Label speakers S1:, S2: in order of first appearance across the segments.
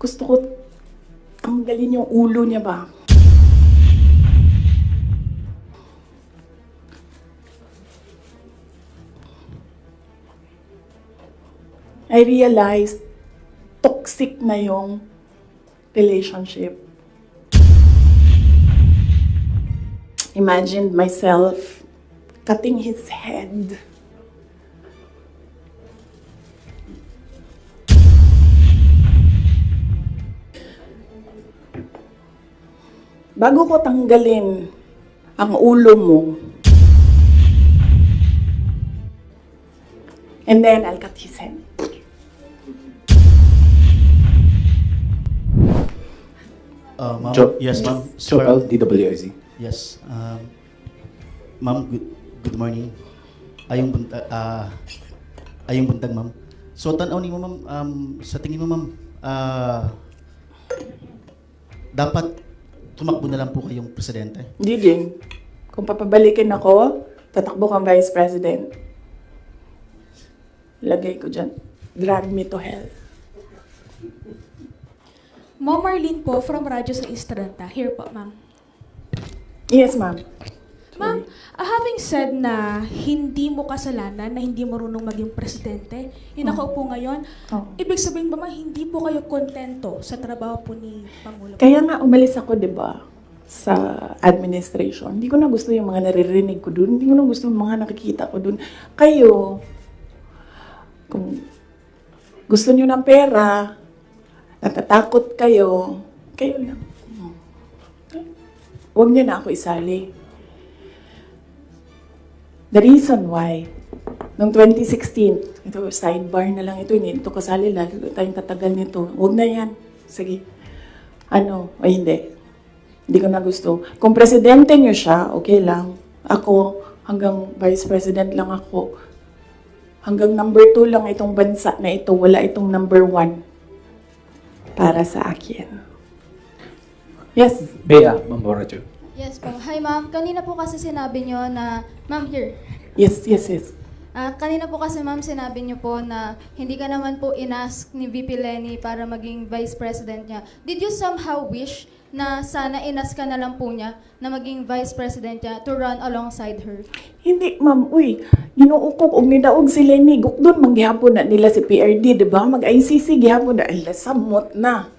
S1: Gusto ko tanggalin yung ulo niya ba? I realized toxic na yung relationship. Imagined myself cutting his head. Bago ko tanggalin ang ulo mo, and then I'll cut his head.
S2: Ma'am,
S3: Yes, ma'am.
S2: Joel, DWIZ.
S3: Yes. Ma'am, good morning. Ayong buntag, ma'am. So, tanaw ni mo, ma'am, sa tingin mo, ma'am, dapat tumakbo na lang po kayong presidente?
S1: Hindi din. Kung papabalikin ako, tatakbo kang vice president. Lagay ko dyan. Drag me to hell.
S4: Ma'am Marlene po from Radyo sa Estranta. Here po, ma'am.
S1: Yes, ma'am.
S4: Ma'am, having said na hindi mo kasalanan na hindi marunong maging presidente, yung nakaupo ngayon, ibig sabihin ba ma'am, hindi po kayo kontento sa trabaho po ni Pangulo?
S1: Kaya nga umalis ako, di ba, sa administration. Hindi ko na gusto yung mga naririnig ko dun. Hindi ko na gusto yung mga nakikita ko dun. Kayo, kung gusto nyo ng pera, natatakot kayo, kayo lang. Huwag niyo na ako isali. The reason why, noong 2016, ito, sidebar na lang ito, hindi ito kasali, lalo tayong tatagal nito. Huwag na yan. Sige. O hindi. Hindi ko na gusto. Kung presidente niyo siya, okay lang. Ako, hanggang vice president lang ako. Hanggang number 2 lang itong bansa na ito. Wala itong number 1 para sa akin. Yes.
S2: Bea, Ma'am Borajo.
S5: Yes po. Hi ma'am, kanina po kasi sinabi nyo na, ma'am here.
S1: Yes.
S5: Kanina po kasi ma'am sinabi nyo po na hindi ka naman po inask ni VP Lenny para maging vice president niya. Did you somehow wish na sana inask ka na lang po niya na maging vice president niya to run alongside her?
S1: Hindi, ma'am. Uy, ginuukok og nidaog si Lenny. Gukdon, manggihapon na nila si PRD, di ba? Mag-ICC, gihapon na. Ay, samot na.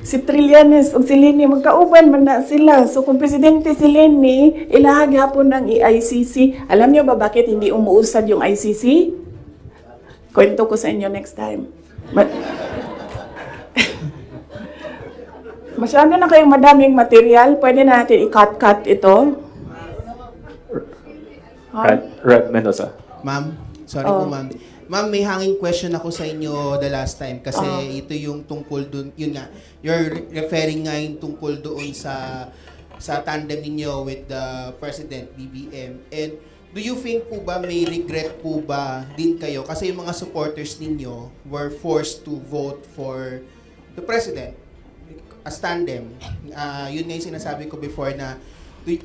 S1: Si Trillanes o si Lenny, magkauban man na sila. So, kung presidente si Lenny, ilahag hapon ng ICC. Alam niyo ba bakit hindi umuusad yung ICC? Kwento ko sa inyo next time. Masyado na kayong madaming material. Pwede natin i-cut ito.
S2: Red Mendoza.
S6: Ma'am, sorry po ma'am. Ma'am, may hanging question ako sa inyo the last time kasi ito yung tungkol dun, yun nga, you're referring nga yung tungkol doon sa tandem ninyo with the President, BBM. And do you think po ba may regret po ba din kayo? Kasi yung mga supporters ninyo were forced to vote for the President as tandem. Yun nga yung sinasabi ko before na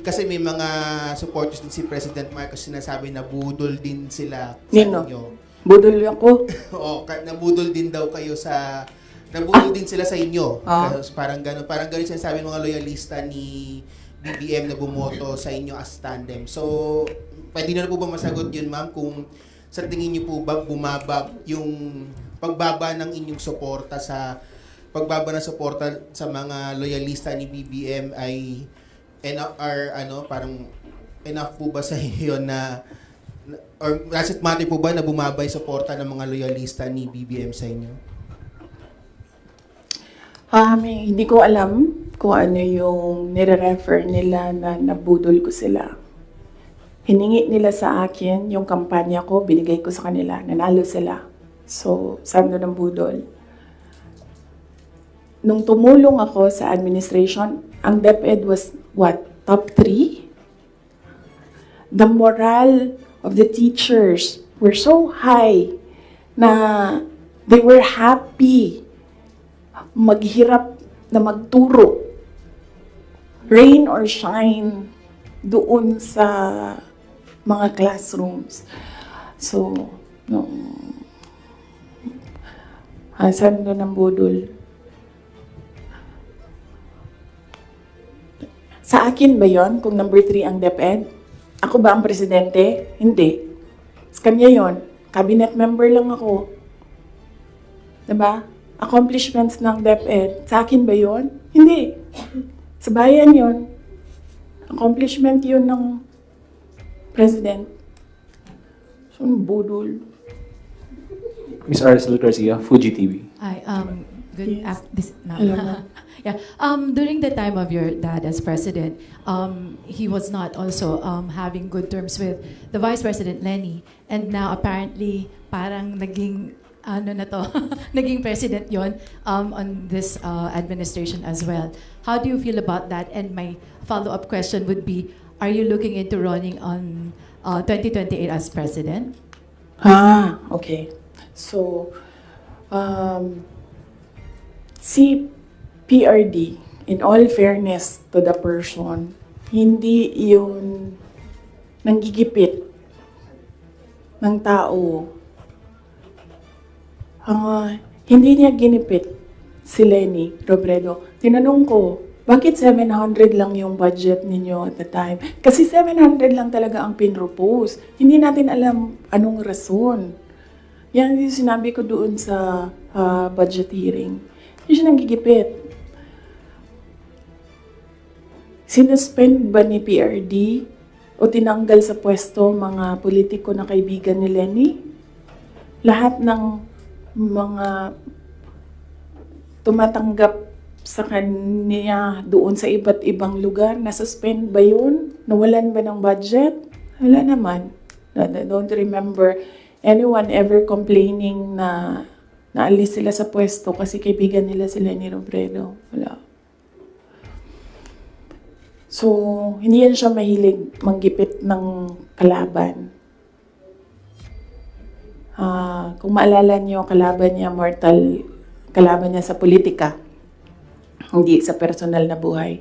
S6: kasi may mga supporters din si President Marcos sinasabi na budol din sila sa
S1: Nino?
S6: inyo.
S1: Budol ako.
S6: Oo, nabudol din daw kayo sa nabudol din sila sa inyo. Kasi parang gano'n sinasabi ng mga loyalista ni BBM na bumoto sa inyo as tandem. So, pwede na po ba masagot yun, ma'am, kung sa tingin niyo po ba bumaba yung pagbaba ng inyong suporta sa mga loyalista ni BBM ay enough po ba sa iyo na or does it matter po ba na bumaba yung suporta ng mga loyalista ni BBM sa inyo?
S1: Hindi ko alam kung ano yung nire-refer nila na nabudol ko sila. Hiningi nila sa akin yung kampanya ko, binigay ko sa kanila, nanalo sila. So, saan doon ang budol? Nung tumulong ako sa administration, ang DepEd was what? Top 3? The morale of the teachers were so high na they were happy maghirap na magturo, rain or shine, doon sa mga classrooms. So, saan doon ang budol? Sa akin ba yon kung number 3 ang DepEd? Ako ba ang presidente? Hindi. Sa kanya yon. Cabinet member lang ako. Diba? Accomplishments ng DepEd. Sa akin ba yon? Hindi. Sa bayan yon. Accomplishment yun ng president. So, budol.
S2: Miss Aracel Garcia, Fuji TV.
S7: Hi, good
S1: Yes.
S7: no.
S1: Hello, ma'am.
S7: Yeah. During the time of your dad as president, he was not also having good terms with the Vice President Lenny, and now apparently parang naging ano na to, naging president yon on this administration as well. How do you feel about that? And my follow-up question would be, are you looking into running on 2028 as president?
S1: Okay. So, si PRD, in all fairness to the person, hindi yun nanggigipit ng tao. Hindi niya ginipit si Lenny Robredo. Tinanong ko, bakit 700 lang yung budget ninyo at the time? Kasi 700 lang talaga ang pinropose. Hindi natin alam anong rason. Yan yung sinabi ko doon sa budget hearing. Hindi siya nanggigipit. Sinuspend ba ni PRD o tinanggal sa pwesto mga politiko na kaibigan ni Lenny? Lahat ng mga tumatanggap sa kanya doon sa iba't ibang lugar, nasuspend ba yun? Nawalan ba ng budget? Wala naman. I don't remember anyone ever complaining na naalis sila sa pwesto kasi kaibigan nila si Lenny Robredo. Wala. So, hindi yan siya mahilig manggipit ng kalaban. Kung maalala niyo, kalaban niya sa politika. Hindi sa personal na buhay.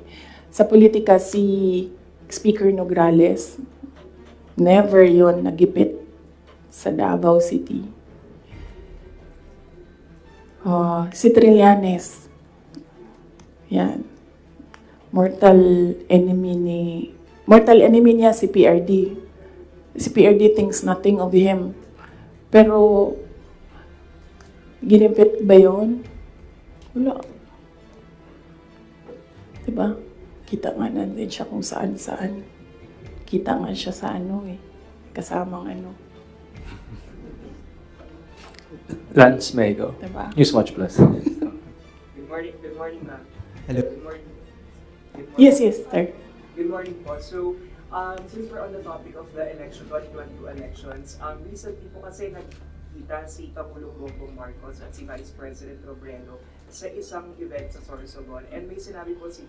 S1: Sa politika, si Speaker Nograles, never yon nagipit sa Davao City. Si Trillanes, yan. Mortal enemy niya si PRD. Si PRD thinks nothing of him. Pero, ginipit ba yun? Wala. Diba? Kita nga natin siya kung saan-saan. Kita nga siya sa kasamang
S2: Lance Mego,
S1: Diba?
S2: Newswatch Plus.
S8: Good morning, ma'am.
S3: Hello.
S8: Good morning.
S1: Yes, sir.
S8: Good morning po. So, since we're on the topic of the election, 2022 elections, recently po kasi nagkita si Pangulong Bongbong Marcos at si Vice President Robredo sa isang event sa Sorsogon. And may sinabi po si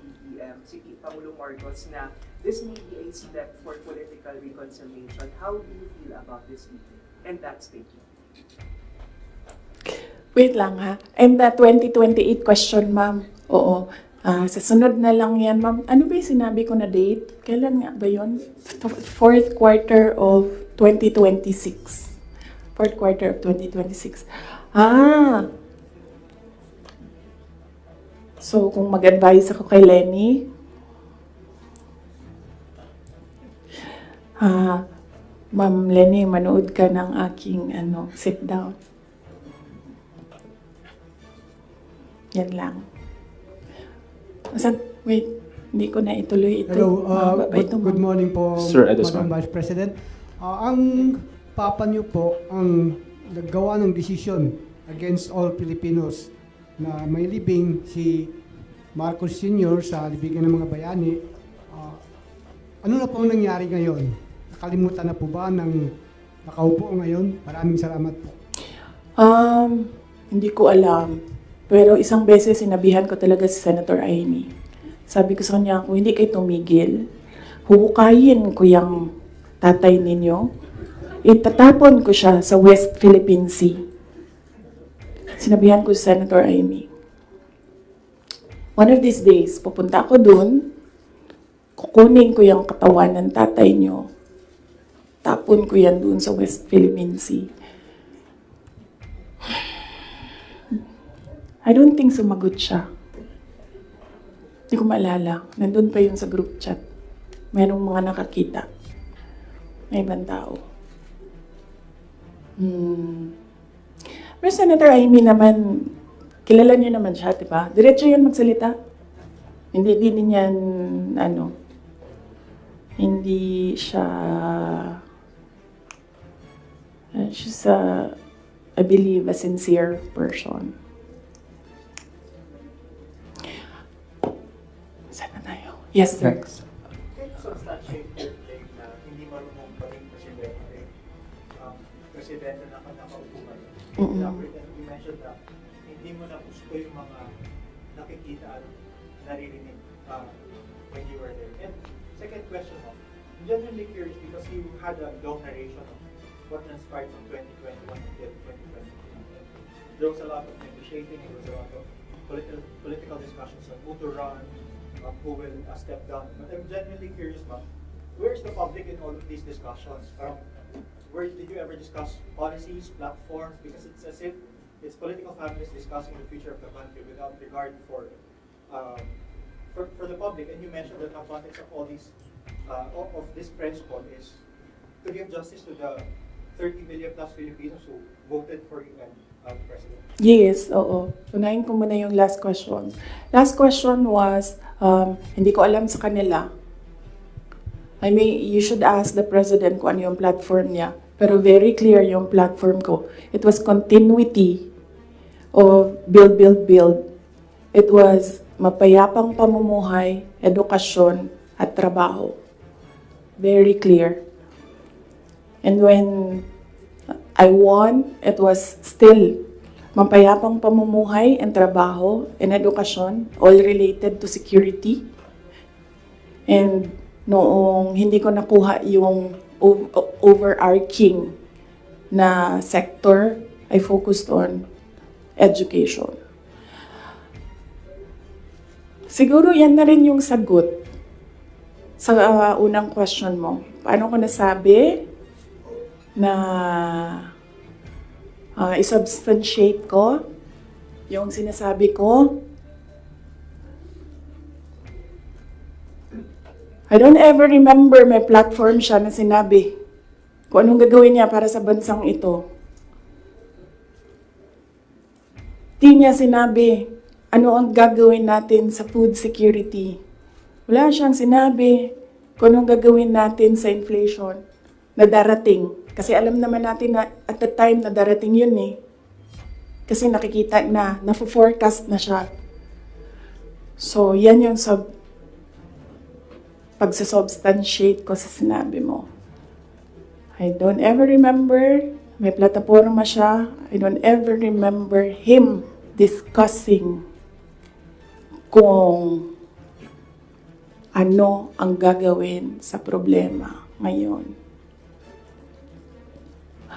S8: Pangulong Marcos na this may be a step for political reconciliation. How do you feel about this meeting and that statement?
S1: Wait lang ha. And the 2028 question, ma'am. Oo. Sa sunod na lang yan, ma'am. Ano ba yung sinabi ko na date? Kailan nga ba yun? Fourth quarter of 2026. Fourth quarter of 2026. So, kung mag-advise ako kay Lenny, Ma'am Lenny, manood ka ng aking sit down. Yan lang. Wait, hindi ko na ituloy ito.
S9: Hello,
S1: Mahaba pa ito,
S9: good
S1: ma'am.
S9: morning po,
S2: Sir Edisman.
S9: Madam Vice President. Ang papa niyo po ang naggawa ng desisyon against all Filipinos na may libing si Marcos Sr. sa libigan ng mga bayani. Ano na po ang nangyari ngayon? Nakalimutan na po ba ng nakaupo ngayon? Maraming salamat po.
S1: Hindi ko alam. Pero isang beses sinabihan ko talaga si Senator Amy. Sabi ko sa kanya, kung hindi kayo tumigil, huhukayin ko yung tatay ninyo, itatapon ko siya sa West Philippine Sea. Sinabihan ko si Senator Amy. One of these days, pupunta ako dun, kukunin ko yung katawan ng tatay nyo, tapon ko yan dun sa West Philippine Sea. I don't think sumagot siya. Hindi ko maalala. Nandun pa yun sa group chat. Merong mga nakakita. May ibang tao. Pero Senator Amy naman, kilala niyo naman siya, di ba? Diretso yun magsalita. Hindi din yan, hindi siya, she's I believe, a sincere person. Saan na tayo? Yes, sir.
S2: Next.
S10: Substantiate your claim na hindi marunong maging presidente. Presidente na nakaupo ka. You mentioned na hindi mo na gusto yung mga nakikita at naririnig when you were there. And second question, I'm genuinely curious because you had a long narration of what transpired from 2021 until 2023. There was a lot of negotiating, there was a lot of political discussions on who to run, who will step down. But I'm genuinely curious, ma'am, where's the public in all of these discussions? Where did you ever discuss policies, platforms? Because it's as if it's political families discussing the future of the country without regard for the public. And you mentioned that the context of all these of this press call is to give justice to the 30 million plus Filipinos who voted for you and President.
S1: Yes, oo. Unahin ko muna yung last question. Last question was, hindi ko alam sa kanila. I mean, you should ask the President kung ano yung platform niya. Pero very clear yung platform ko. It was continuity of build, build, build. It was mapayapang pamumuhay, edukasyon, at trabaho. Very clear. And when I won, it was still mapayapang pamumuhay and trabaho and edukasyon, all related to security. And noong hindi ko nakuha yung overarching na sector, I focused on education. Siguro yan na rin yung sagot sa unang question mo. Paano ko nasabi na isubstantiate ko yung sinasabi ko? I don't ever remember may platform siya na sinabi kung anong gagawin niya para sa bansang ito. Di niya sinabi ano ang gagawin natin sa food security. Wala siyang sinabi kung anong gagawin natin sa inflation na darating. Kasi alam naman natin na at the time na darating yun eh. Kasi nakikita na, na-forecast na siya. So, yan yung pagsasubstantiate ko sa sinabi mo. I don't ever remember, may plataforma siya, I don't ever remember him discussing kung ano ang gagawin sa problema ngayon.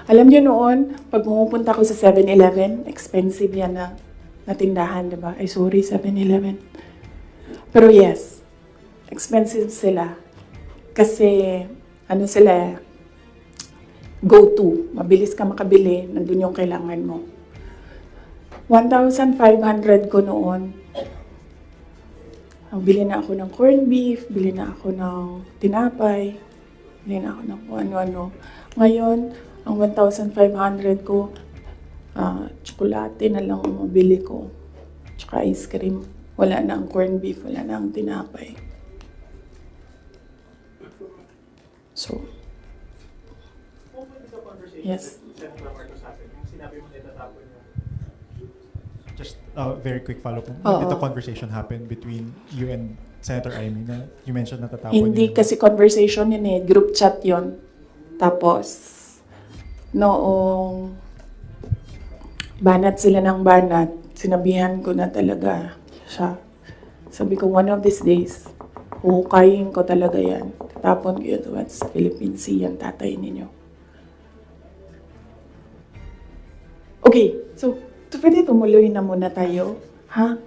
S1: Alam niyo noon, pag pumupunta ko sa 7-Eleven, expensive yan na tindahan, diba? Ay, sorry, 7-Eleven. Pero yes, expensive sila. Kasi, ano sila, go-to. Mabilis ka makabili, nandun yung kailangan mo. 1,500 ko noon. Bili na ako ng corned beef, bili na ako ng tinapay, bili na ako ng ano-ano. Ngayon, ang 1,500 ko, tsokolate na lang ang mabili ko. Tsaka ice cream. Wala na ang corned beef, wala na ang tinapay. So, yes.
S10: Senator Marcos Hasen, yung sinabi mo na itatapon yung
S11: Just a very quick follow-up.
S1: Oo.
S11: Did the conversation happen between you and Senator Amy na you mentioned natatapon
S1: Hindi
S11: yun?
S1: kasi conversation yun eh, group chat yun. Tapos, noong banat sila ng banat, sinabihan ko na talaga siya. Sabi ko, one of these days, huhukayin ko talaga yan. Tatapon ko yun sa West Philippine Sea, yung tatay ninyo. Okay, so, pwede tumuloy na muna tayo, ha?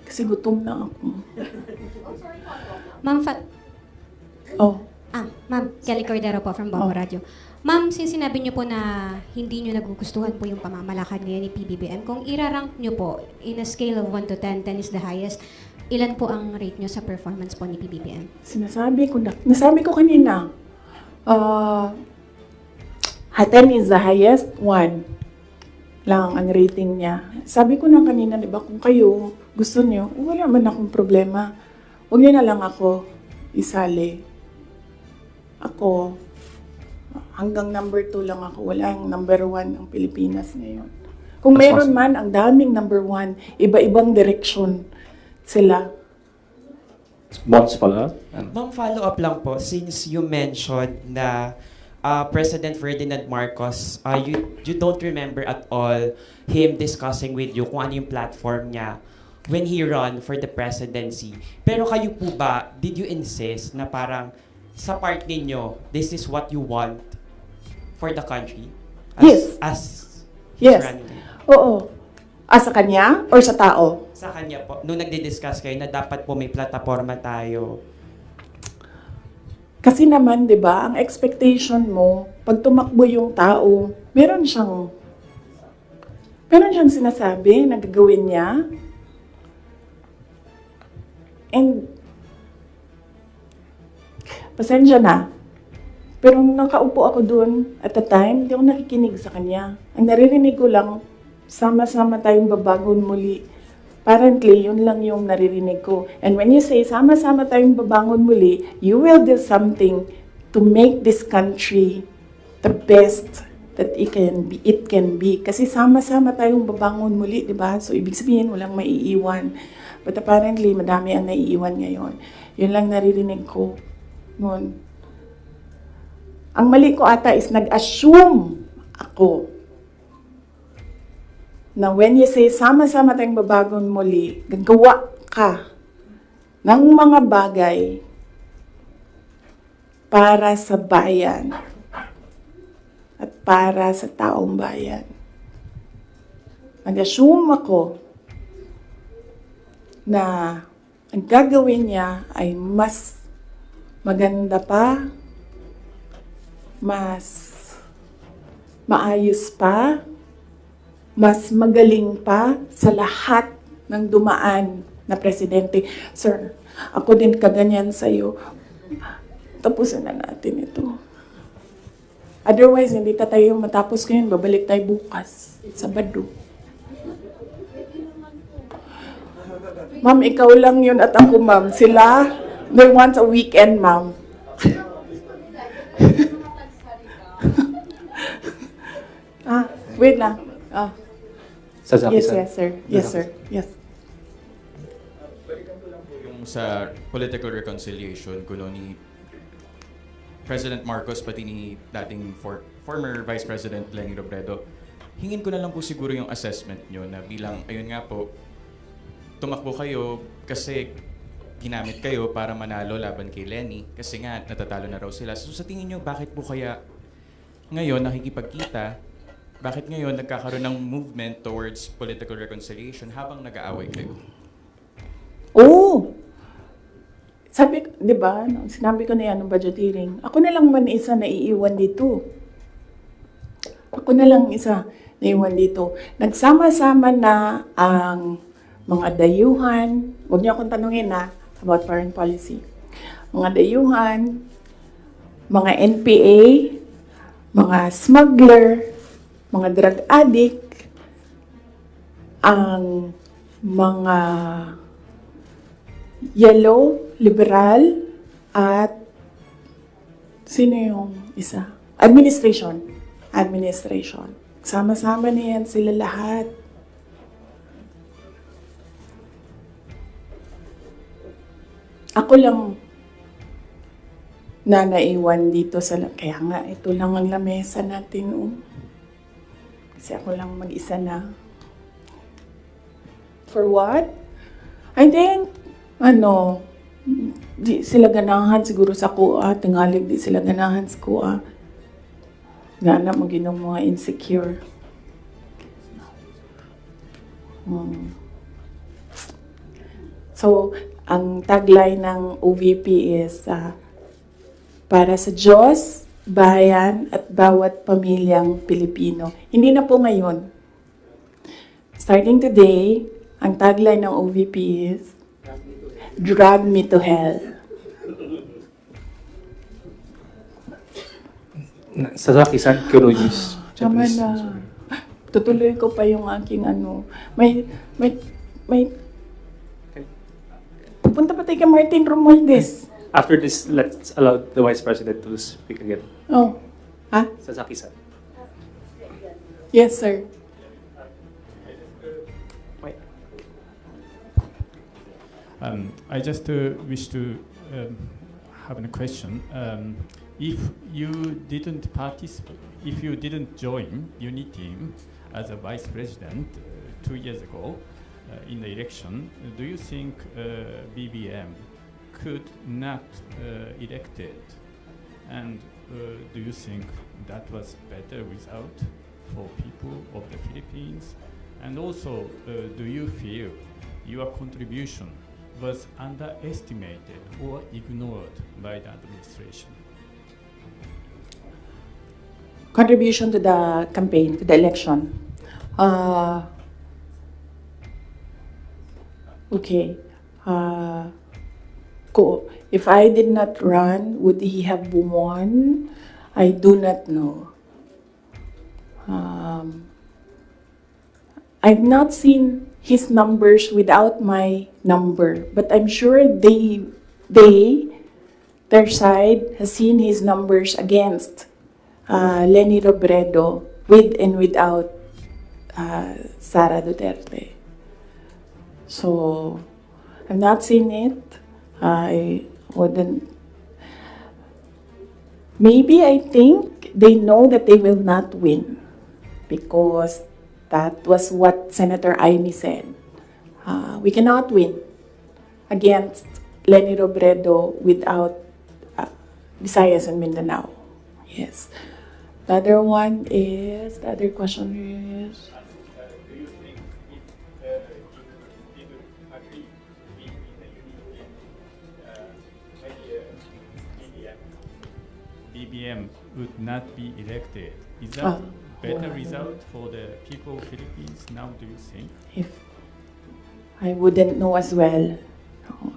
S1: Kasi gutom na ako.
S12: Ma'am, Ma'am, Kelly Cordero po from Bongo Radio. Ma'am, since sinabi niyo po na hindi niyo nagugustuhan po yung pamamalakad ngayon ni PBBM, kung irarank niyo po in a scale of 1 to 10, 10 is the highest, ilan po ang rate nyo sa performance po ni PBBM?
S1: Nasabi ko kanina, 10 is the highest, 1 lang ang rating niya. Sabi ko na kanina, di ba, kung kayo gusto niyo, wala man akong problema. Huwag niyo na lang ako isali. Ako, hanggang number 2 lang ako. Walang number 1 ang Pilipinas ngayon. Kung meron man, ang daming number 1, iba-ibang direksyon sila.
S2: Bonds follow-up?
S13: Ma'am, follow-up lang po. Since you mentioned na President Ferdinand Marcos, you don't remember at all him discussing with you kung ano yung platform niya when he run for the presidency. Pero kayo po ba, did you insist na parang sa part ninyo, this is what you want for the country?
S1: Yes. Yes.
S13: running?
S1: Oo. Sa kanya or sa tao?
S13: Sa kanya po, nung nagdi-discuss kayo na dapat po may plataforma tayo.
S1: Kasi naman, di ba, ang expectation mo, pag tumakbo yung tao, meron siyang sinasabi na gagawin niya. And, pasensya na. Pero nung nakaupo ako doon at the time, hindi ako nakikinig sa kanya. Ang naririnig ko lang, sama-sama tayong babangon muli. Apparently, yun lang yung naririnig ko. And when you say, sama-sama tayong babangon muli, you will do something to make this country the best that it can be. Kasi sama-sama tayong babangon muli, di ba? So, ibig sabihin, walang maiiwan. But apparently, madami ang naiiwan ngayon. Yun lang naririnig ko noon. Ang mali ko ata is nag-assume ako na when you say, sama-sama tayong babangon muli, gagawa ka ng mga bagay para sa bayan at para sa taong bayan. Nag-assume ako na ang gagawin niya ay mas maganda pa, mas maayos pa, mas magaling pa sa lahat ng dumaan na presidente. Sir, ako din kaganyan sa'yo. Tapusin na natin ito. Otherwise, hindi tayo matapos ngayon. Babalik tayo bukas, Sabado. Ma'am, ikaw lang yun at ako, ma'am. Sila, they want a weekend, ma'am. Wait lang. Yes, sir. Yes, sir. Yes.
S14: Balikan ko lang po yung sa political reconciliation kuno ni President Marcos pati ni dating former Vice President Leni Robredo. Hingin ko na lang po siguro yung assessment nyo na bilang, ayun nga po, tumakbo kayo kasi ginamit kayo para manalo laban kay Leni kasi nga natatalo na raw sila. So sa tingin nyo, bakit po kaya ngayon nakikipagkita? Bakit ngayon nagkakaroon ng movement towards political reconciliation habang nag-aaway kayo?
S1: Oo! Sabi, di ba, sinabi ko na yan ng budget hearing, ako na lang man isa na iiwan dito. Ako na lang isa na iiwan dito. Nagsama-sama na ang mga dayuhan, huwag niyo akong tanungin about foreign policy. Mga dayuhan, mga NPA, mga smuggler, mga drug addict, ang mga yellow, liberal, at sino yung isa? Administration. Sama-sama na yan sila lahat. Ako lang na naiwan dito sa... Kaya nga, ito lang ang lamesa natin. Kasi ako lang mag-isa na. For what? I think, di sila ganahan siguro sa kuha. Tingalig di sila ganahan sa kuha. Nga na mag-inom mga insecure. So, ang tagline ng OVP is para sa Diyos, bayan, at bawat pamilyang Pilipino. Hindi na po ngayon. Starting today, ang tagline ng OVP is drag me to hell.
S2: Sasaki-san, Kuroyus.
S1: Tama na. Tutuloy ko pa yung aking ano. May, pupunta pa tayo kay Martin Romualdez.
S2: After this, let's allow the Vice President to speak again.
S1: Oh. Ha?
S2: Sasaki-san.
S1: Yes, sir.
S11: I just wish to have a question. If you didn't participate, if you didn't join UNITEAM as a vice president 2 years ago in the election, do you think BBM could not elected? And do you think that was better without for people of the Philippines? And also, do you feel your contribution was underestimated or ignored by the administration?
S1: Contribution to the campaign, to the election. Okay. If I did not run, would he have won? I do not know. I've not seen his numbers without my number, but I'm sure their side has seen his numbers against Leni Robredo with and without Sara Duterte. So, I've not seen it. I wouldn't. Maybe I think they know that they will not win because that was what Senator Aimee said. We cannot win against Leni Robredo without Visayas and Mindanao. Yes. The other one is, the other question is,
S11: Do you think if you didn't agree with the BBM would not be elected? Is that better result for the people of Philippines now, do you think?
S1: if I wouldn't know as well.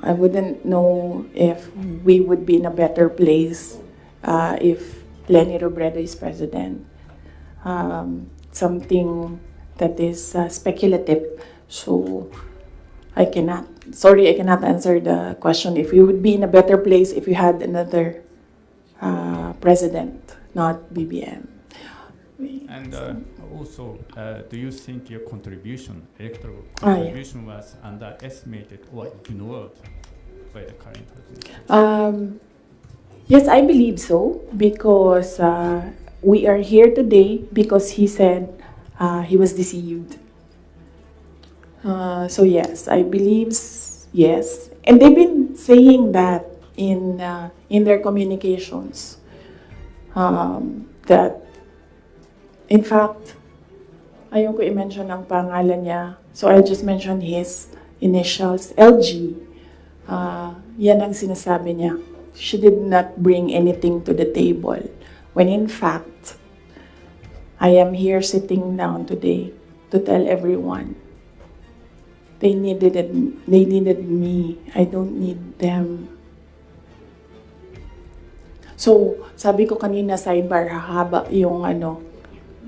S1: I wouldn't know if we would be in a better place if Leni Robredo is president. Something that is speculative. So I cannot answer the question if we would be in a better place if we had another president, not BBM.
S11: And also, do you think your electoral contribution was underestimated or ignored by the current administration?
S1: Yes, I believe so because we are here today because he said he was deceived. So yes, I believe yes, and they've been saying that in their communications that in fact ayaw ko i-mention ang pangalan niya, so I'll just mention his initials, LG. Yan ang sinasabi niya. She did not bring anything to the table. When in fact, I am here sitting down today to tell everyone they needed me. I don't need them. So, sabi ko kanina sidebar, hahaba yung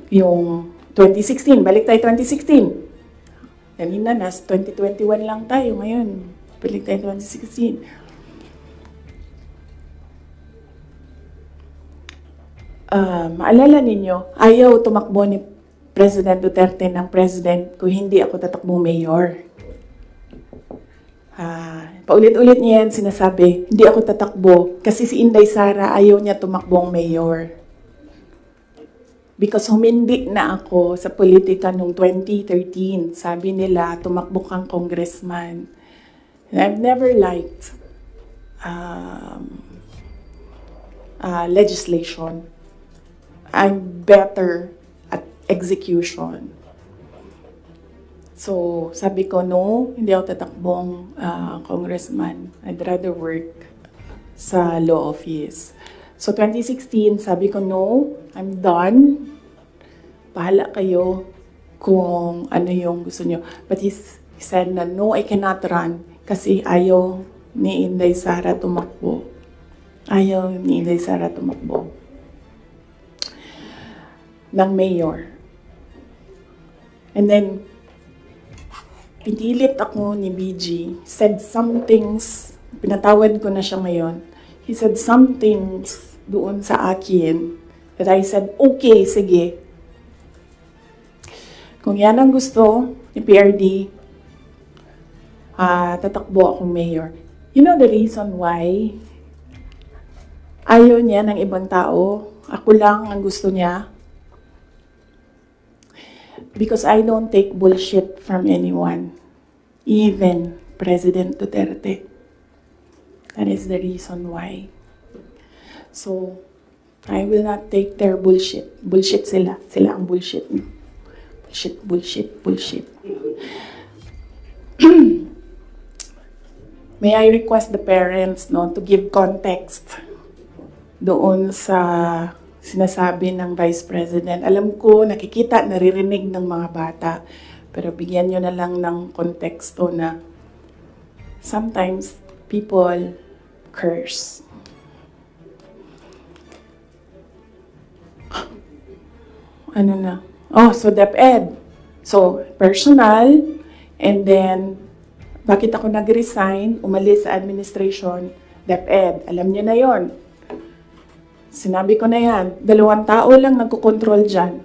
S1: yung 2016. Balik tayo 2016. Kanina, nas 2021 lang tayo ngayon. Balik tayo 2016. Maalala ninyo, ayaw tumakbo ni President Duterte ng president kung hindi ako tatakbong mayor. Paulit-ulit niya yan sinasabi, hindi ako tatakbo kasi si Inday Sara ayaw niya tumakbong mayor. Because humindi na ako sa politika noong 2013. Sabi nila, tumakbo kang congressman. And I've never liked legislation. I'm better at execution. So, sabi ko, no, hindi ako tatakbong congressman. I'd rather work sa law office. So, 2016, sabi ko, no, I'm done. Bahala kayo kung ano yung gusto nyo. But he said na, no, I cannot run kasi ayaw ni Inday Sara tumakbo. Ayaw ni Inday Sara tumakbo ng mayor. And then, pinilit ako ni BG, said some things, pinatawad ko na siya ngayon. He said some things doon sa akin that I said, okay, sige. Kung yan ang gusto ni PRD, tatakbo akong mayor. You know the reason why ayaw niya ng ibang tao? Ako lang ang gusto niya. Because I don't take bullshit from anyone. Even President Duterte. That is the reason why. So, I will not take their bullshit. Bullshit sila. Sila ang bullshit. Bullshit, bullshit, bullshit. May I request the parents to give context doon sa sinasabi ng Vice President. Alam ko, nakikita, naririnig ng mga bata, pero bigyan nyo na lang ng konteksto na sometimes people curse. Ano na? Oh, so DepEd. So, personal, and then, bakit ako nag-resign, umalis sa administration, DepEd. Alam niyo na yon. Sinabi ko na yan, 2 tao lang nagkocontrol dyan.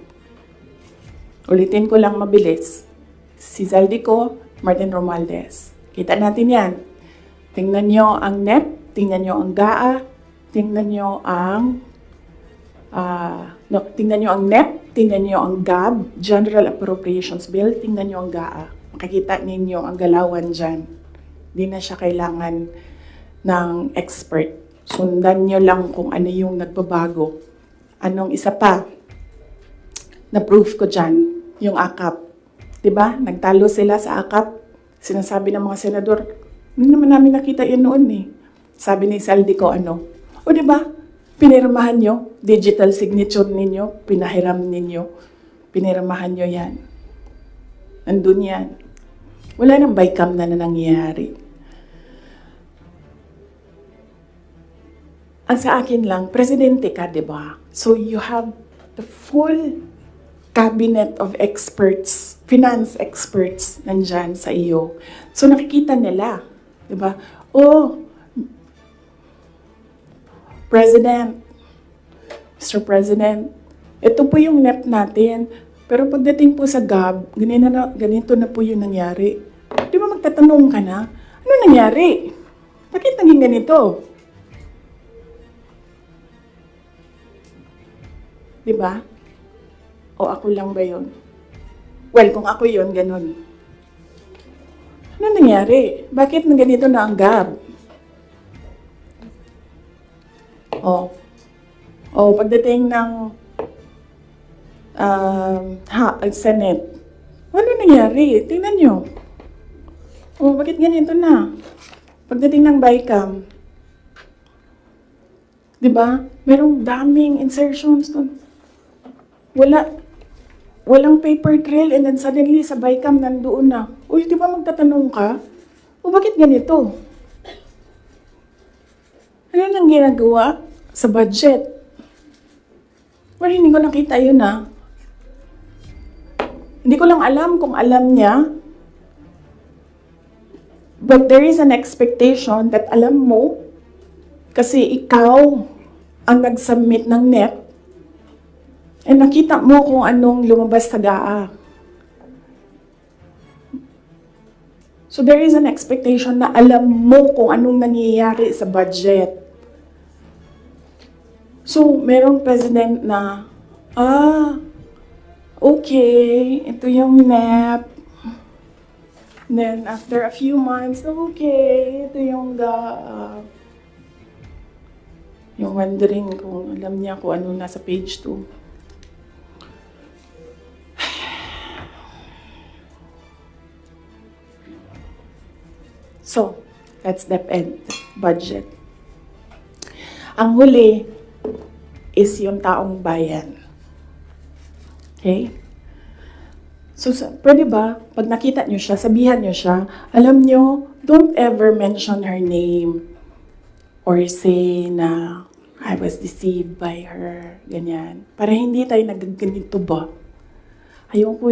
S1: Ulitin ko lang mabilis. Si Zaldico, Martin Romualdez. Kita natin yan. Tingnan nyo ang NEP, tingnan nyo ang GAA, tingnan nyo ang tingnan nyo ang NEP, tingnan nyo ang GAB, General Appropriations Bill, tingnan nyo ang GAA. Makikita ninyo ang galawan dyan. Hindi na siya kailangan ng expert. Sundan nyo lang kung ano yung nagbabago. Anong isa pa? Na-proof ko dyan, yung AKAP. Diba? Nagtalo sila sa AKAP. Sinasabi ng mga senador, hindi naman namin nakita yan noon eh. Sabi ni Zaldico, o diba? Pinirmahan nyo, digital signature ninyo, pinahiram ninyo, pinirmahan nyo yan. Nandun yan. Wala nang bycam na nangyayari. Ang sa akin lang, presidente ka, di ba? So you have the full cabinet of experts, finance experts, nandyan sa iyo. So nakikita nila, di ba? Oh, President, Mr. President, ito po yung NEP natin. Pero pagdating po sa GAB, ganito na po yung nangyari. Di ba magtatanong ka na, ano nangyari? Bakit naging ganito? Di ba? O ako lang ba yun? Well, kung ako yun, ganun. Ano nangyari? Bakit na ganito na ang GAB? Pagdating ng Senate, ano nangyari? Tingnan nyo. Bakit ganito na? Pagdating ng BICAM, di ba? Merong daming insertions doon. Walang paper trail and then suddenly sa BICAM nandoon na. Uy, di ba magtatanong ka? Bakit ganito? Ano nang ginagawa sa budget? Well, hindi ko nakita yun Hindi ko lang alam kung alam niya. But there is an expectation that alam mo kasi ikaw ang nag-submit ng NEP and nakita mo kung anong lumabas sa GAA. So there is an expectation na alam mo kung anong nangyayari sa budget. So, merong president na, okay, ito yung NEP. Then, after a few months, okay, ito yung yung wondering kung alam niya kung ano nasa page 2. So, that's DepEd budget. Ang huli is yung taong bayan. Okay? So, pwede ba, pag nakita nyo siya, sabihan nyo siya, alam nyo, don't ever mention her name or say na I was deceived by her, ganyan. Para hindi tayo nagaganito ba? Ayoko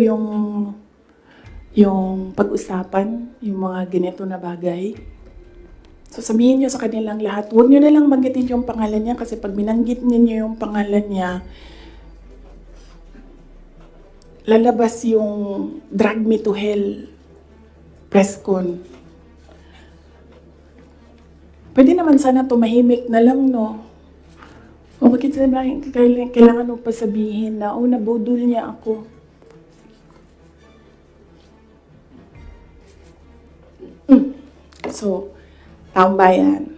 S1: yung pag-usapan, yung mga ganito na bagay. So sabihin niyo sa kanilang lahat, huwag niyo na lang banggitin yung pangalan niya kasi pag binanggit niyo yung pangalan niya, lalabas yung drag me to hell press con. Pwede naman sana tumahimik na lang, no? O bakit sabihin, kailangan mo pa sabihin na, oh, nabudol niya ako. So, taong bayan.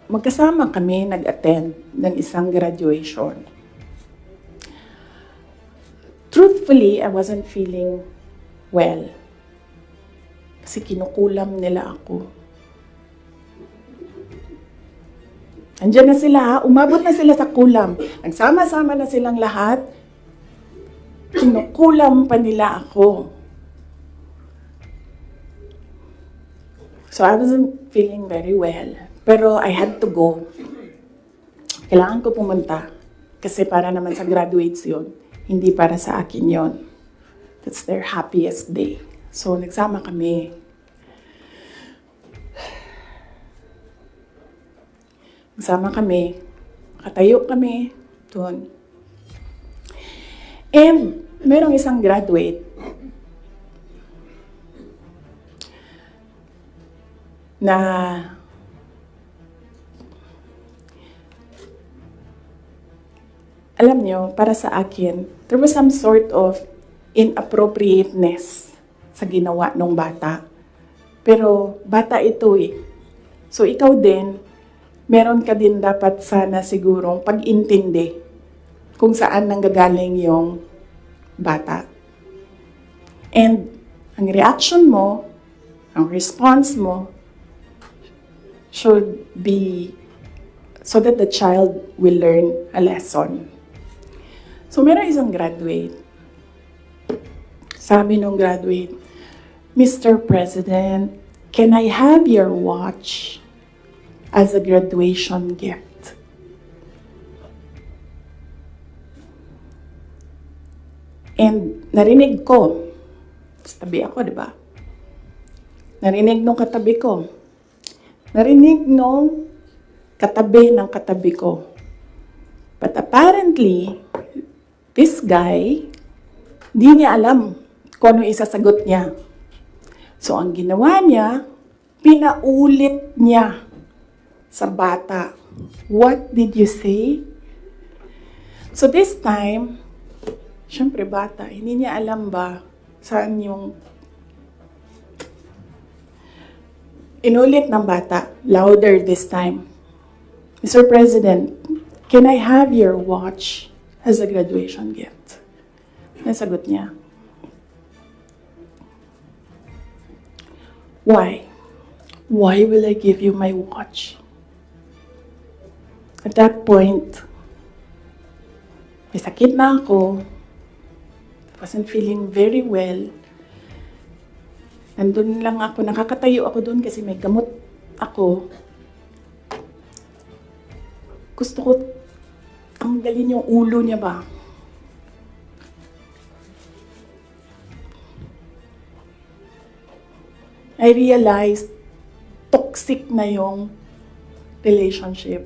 S1: Magkasama kami nag-attend ng isang graduation. Truthfully, I wasn't feeling well. Kasi kinukulam nila ako. Andiyan na sila, ha? Umabot na sila sa kulam. Nagsama-sama na silang lahat. Kinukulam pa nila ako. So I wasn't feeling very well. Pero I had to go. Kailangan ko pumunta. Kasi para naman sa graduates yun. Hindi para sa akin yun. That's their happiest day. So nagsama kami. Nagsama kami. Katayo kami doon. And merong isang graduate na alam nyo, para sa akin, there was some sort of inappropriateness sa ginawa ng bata. Pero bata ito eh. So ikaw din, meron ka din dapat sana sigurong pag-intindi kung saan nanggagaling yung bata. And ang reaction mo, ang response mo, should be so that the child will learn a lesson. So meron isang graduate. Sabi nung graduate, Mr. President, can I have your watch as a graduation gift? And narinig ko, tabi ako, di ba? Narinig nung katabi ko. Narinig nung katabi ng katabi ko. But apparently, this guy, di niya alam kung ano isasagot niya. So ang ginawa niya, pinaulit niya sa bata. What did you say? So this time, syempre bata, hindi niya alam ba saan yung inulit ng bata, louder this time. Mr. President, can I have your watch as a graduation gift? Nasagot niya. Why? Why will I give you my watch? At that point, may sakit na ako. Wasn't feeling very well. Nandun lang ako, nakakatayo ako doon kasi may gamot ako. Gusto ko tanggalin yung ulo niya ba? I realized toxic na yung relationship.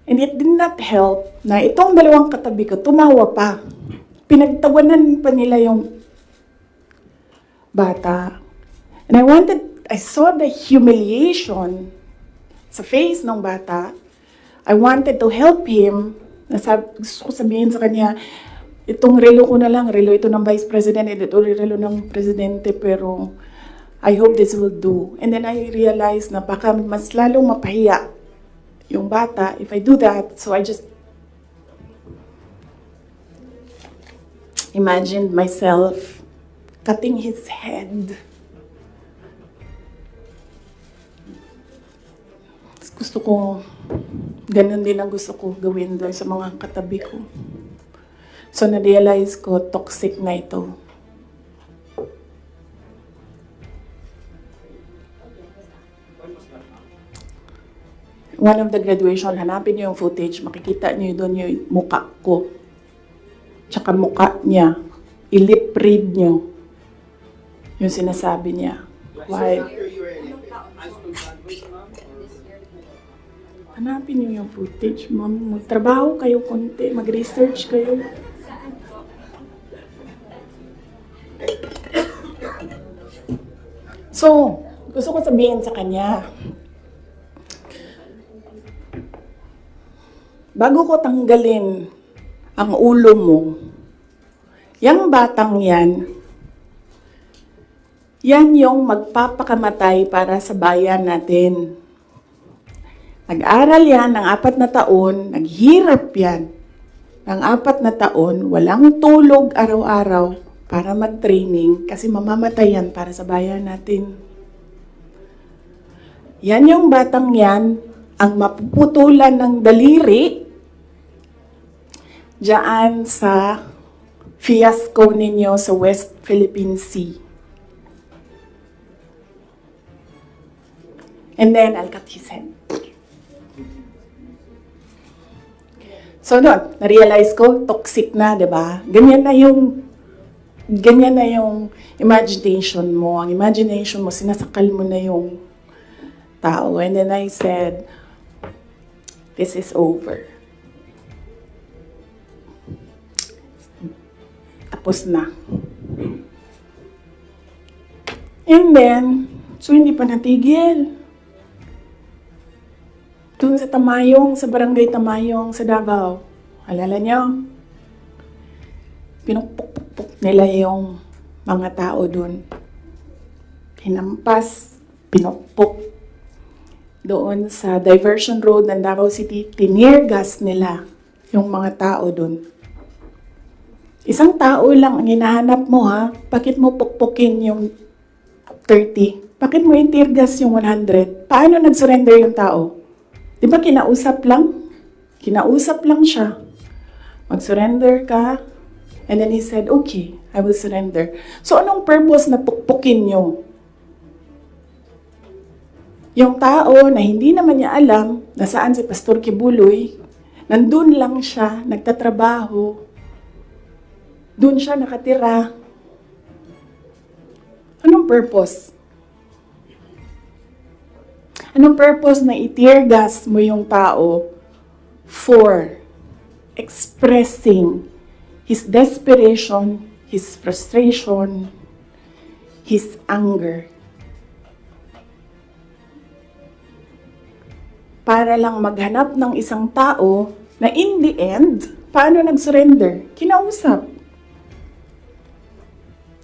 S1: And it did not help na itong dalawang katabi ko, tumawa pa. Pinagtawanan pa nila yung bata. And I saw the humiliation sa face ng bata. I wanted to help him. Gusto ko sabihin sa kanya, itong relo ko na lang, relo ito ng Vice President, ito relo ng Presidente, pero I hope this will do. And then I realized na baka mas lalong mapahiya yung bata if I do that. So I just imagined myself cutting his head. Gusto ko, ganun din ang gusto ko gawin doon sa mga katabi ko. So, na-realize ko, toxic na ito. One of the graduation, hanapin niyo yung footage, makikita niyo doon yung muka ko. Tsaka muka niya. I-lip read niyo yung sinasabi niya. Why? Hanapin niyo yung footage, ma'am. Magtrabaho kayo konti, mag-research kayo. So, gusto ko sabihin sa kanya, bago ko tanggalin ang ulo mo, yang batang yan yung magpapakamatay para sa bayan natin. Nag-aral yan ng 4 na taon, naghirap yan ng 4 na taon, walang tulog araw-araw para mag-training kasi mamamatay yan para sa bayan natin. Yan yung batang yan, ang mapuputulan ng daliri diyan sa fiasco ninyo sa West Philippine Sea. And then, I'll cut his head. So, doon, na-realize ko, toxic na, di ba? Ganyan na yung imagination mo. Ang imagination mo, sinasakal mo na yung tao. And then I said, this is over. Tapos na. And then, so hindi pa natigil. Doon sa Tamayong, sa barangay Tamayong, sa Davao. Alala niyo? Pinupuk-puk nila yung mga tao doon. Hinampas, pinupuk. Doon sa diversion road ng Davao City, tinirgas nila yung mga tao doon. Isang tao lang ang hinahanap mo, ha? Bakit mo pukpukin yung 30? Bakit mo itirgas yung 100? Paano nag-surrender yung tao? Di ba kinausap lang? Kinausap lang siya. Mag-surrender ka. And then he said, okay, I will surrender. So anong purpose na pukpukin nyo? Yung tao na hindi naman niya alam na saan si Pastor Kibuloy, nandun lang siya, nagtatrabaho. Doon siya nakatira. Anong purpose? Anong purpose na i-tear gas mo yung tao for expressing his desperation, his frustration, his anger? Para lang maghanap ng isang tao na in the end, paano nag-surrender? Kinausap.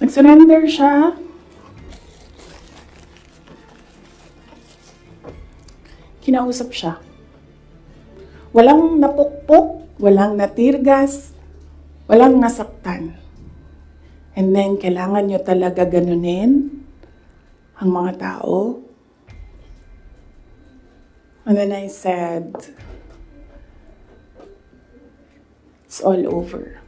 S1: Nag-surrender siya. Kinausap siya. Walang napukpok, walang natirgas, walang nasaktan. And then, kailangan nyo talaga ganunin ang mga tao. And then I said, it's all over.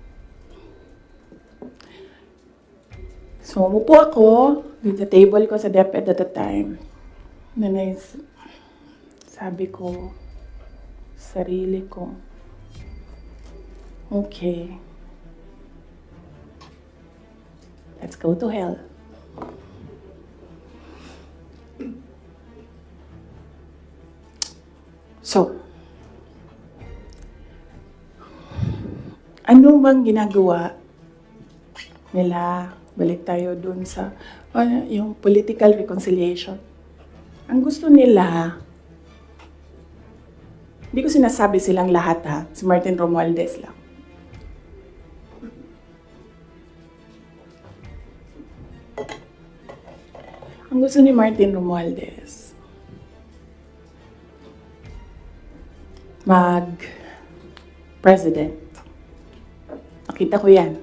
S1: So, umupo ako with the table ko sa DepEd at the time. And then sabi ko, sarili ko, okay, let's go to hell. So, ano bang ginagawa nila? Balik tayo dun sa yung political reconciliation. Ang gusto nila, hindi ko sinasabi silang lahat, ha. Si Martin Romualdez lang. Ang gusto ni Martin Romualdez, mag-president. Nakita ko yan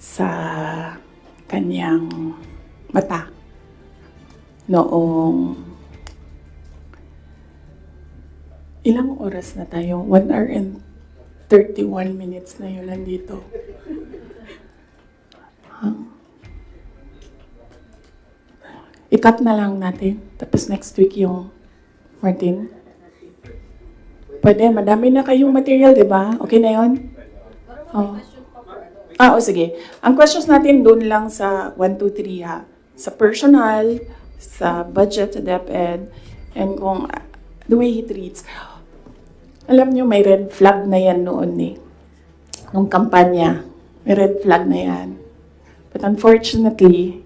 S1: sa kanyang mata noong Ilang oras na tayo? 1 hour and 31 minutes na yun nandito. Huh? I-cut na lang natin. Tapos next week yung Martin. Pwede, madami na kayong material, di ba? Okay na yun? Oh. Sige. Ang questions natin doon lang sa 1, 2, 3 ha. Sa personal, sa budget, sa DepEd, and kung the way he treats. Alam nyo, may red flag na yan noon eh. Nung kampanya, may red flag na yan. But unfortunately,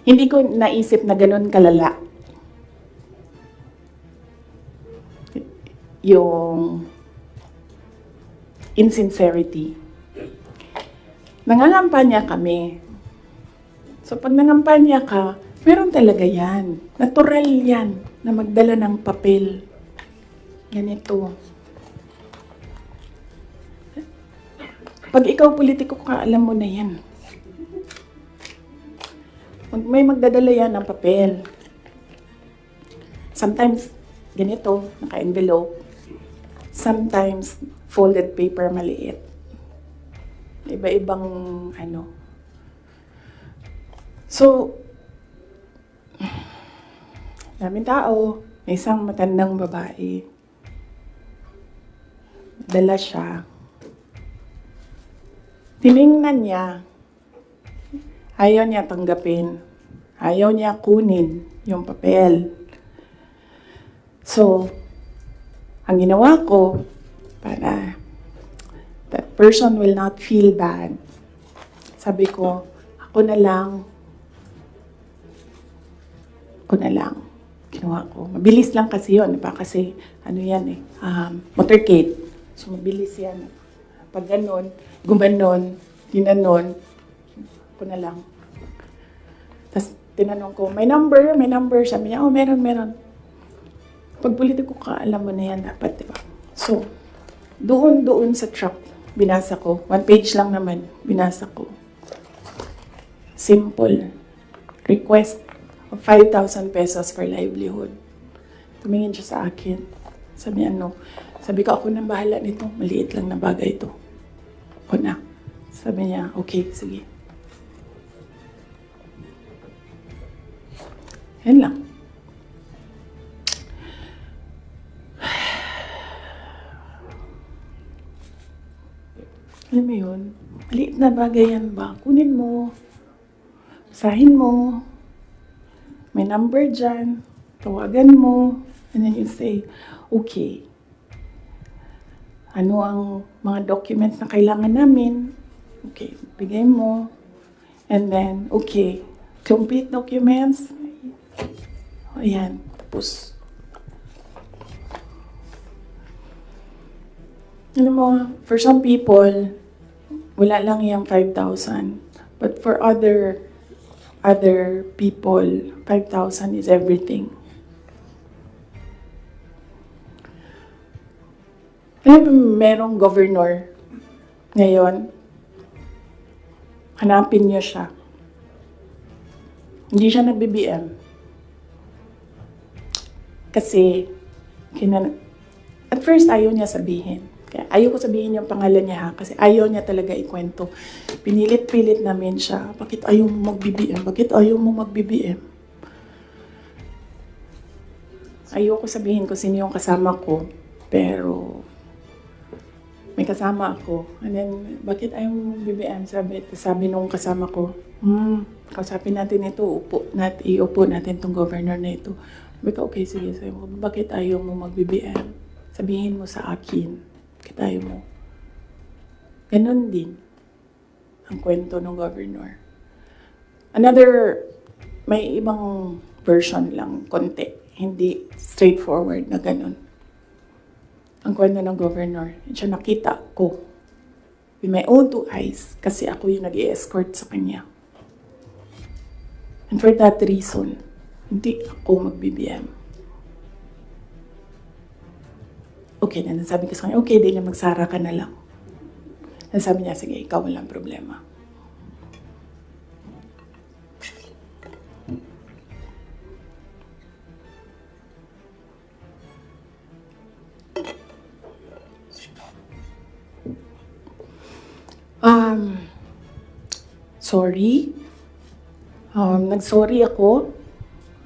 S1: hindi ko naisip na ganun kalala yung insincerity. Nangangampanya kami. So pag nangampanya ka, meron talaga yan. Natural yan na magdala ng papel. Ganito. Pag ikaw politiko ka, alam mo na yan. May magdadala yan ng papel. Sometimes, ganito, naka-envelope. Sometimes, folded paper maliit. Iba-ibang ano. So, daming tao. May isang matandang babae. Dala siya. Tiningnan niya. Ayaw niya tanggapin. Ayaw niya kunin yung papel. So, ang ginawa ko, para that person will not feel bad, sabi ko, ako na lang. Ginawa ko. Mabilis lang kasi yun. Diba? Kasi, ano yan eh, motorcade. So, mabilis yan. Pag ganon, gumanon, ginanon, ako na lang. Tapos, tinanong ko, may number? Sabi niya, meron. Pag politiko ka, alam mo na yan dapat, diba? So, doon sa truck, binasa ko. 1 page lang naman, binasa ko. Simple. Request of 5,000 pesos for livelihood. Tumingin siya sa akin. Sabi ko, ako nang bahala nito. Maliit lang na bagay ito. Ako na. Sabi niya, okay, sige. Yan lang. Alam mo yun, maliit na bagay yan ba? Kunin mo, basahin mo, may number dyan, tawagan mo, and then you say, okay, ano ang mga documents na kailangan namin? Okay, bigay mo, and then, okay, complete documents, ayan, tapos, alam mo, for some people, wala lang yung 5,000. But for other people, 5,000 is everything. Alam mo, merong governor ngayon, hanapin niyo siya. Hindi siya nag-BBM. Kasi, at first ayaw niya sabihin. Kaya ayaw ko sabihin yung pangalan niya ha, kasi ayaw niya talaga ikwento. Pinilit-pilit namin siya, bakit ayaw mo mag-BBM? Bakit ayaw mo mag-BBM? Ayaw ko sabihin kung sino yung kasama ko, pero may kasama ako. And then, bakit ayaw mo mag-BBM? Sabi nung kasama ko, kausapin natin ito, iupo natin tong governor na ito. Sabi ko, okay, sige. Sabi ko, bakit ayaw mo mag-BBM? Sabihin mo sa akin. Kitayo mo. Ganon din ang kwento ng governor. May ibang version lang, konti. Hindi straightforward na ganon. Ang kwento ng governor, siya nakita ko with my own 2 eyes kasi ako yung nag-i-escort sa kanya. And for that reason, hindi ako mag-BBM. Okay, na sabi ko sa kanya, okay, din na magsara ka na lang. Sabi niya, sige, ikaw walang problema. Sorry. Nag-sorry ako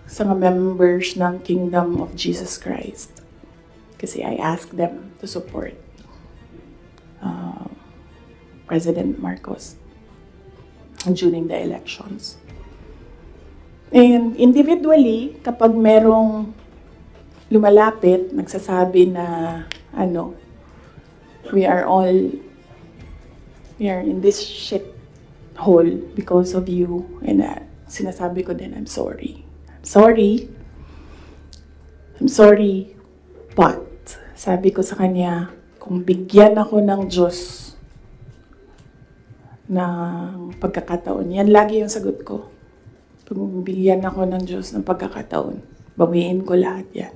S1: sa mga members ng Kingdom of Jesus Christ. Kasi I asked them to support President Marcos during the elections. And individually, kapag merong lumalapit, nagsasabi na, we are in this shit hole because of you. And sinasabi ko din, I'm sorry. I'm sorry, but sabi ko sa kanya, kung bigyan ako ng Diyos ng pagkakataon, yan lagi yung sagot ko. Kung bigyan ako ng Diyos ng pagkakataon, bawiin ko lahat yan.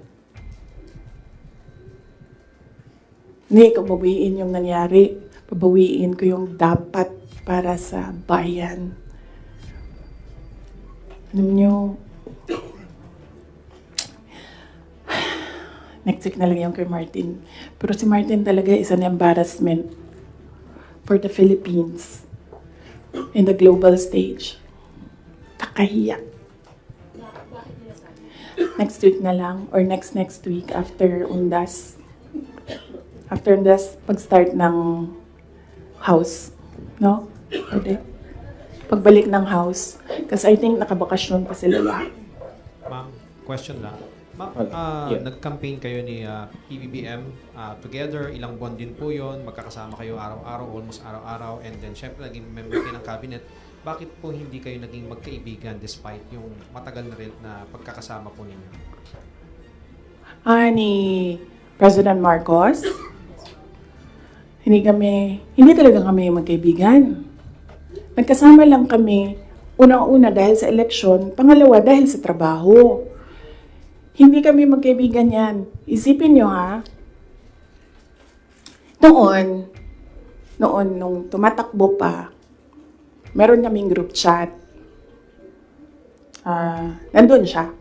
S1: Hindi ko bawiin yung nangyari, babawiin ko yung dapat para sa bayan. Alam nyo, next week na lang yung kay Martin. Pero si Martin talaga is an embarrassment for the Philippines in the global stage. Kakahiya. Next week na lang or next week after Undas. After Undas, pag-start ng house. No? Pwede. Pagbalik ng house. Kasi I think nakabakasyon pa sila lahat.
S15: Ma'am, question lang. Ma'am, nag-campaign kayo ni PBBM together. Ilang buwan din po yun. Magkakasama kayo araw-araw, almost araw-araw. And then, syempre, naging member kayo ng cabinet. Bakit po hindi kayo naging magkaibigan despite yung matagal na rin na pagkakasama po ninyo?
S1: Ni President Marcos, hindi talaga kami magkaibigan. Nagkasama lang kami, unang-una dahil sa eleksyon, pangalawa dahil sa trabaho. Hindi kami magkaibigan yan. Isipin nyo ha, noon, nung tumatakbo pa, meron kaming group chat. Nandun siya.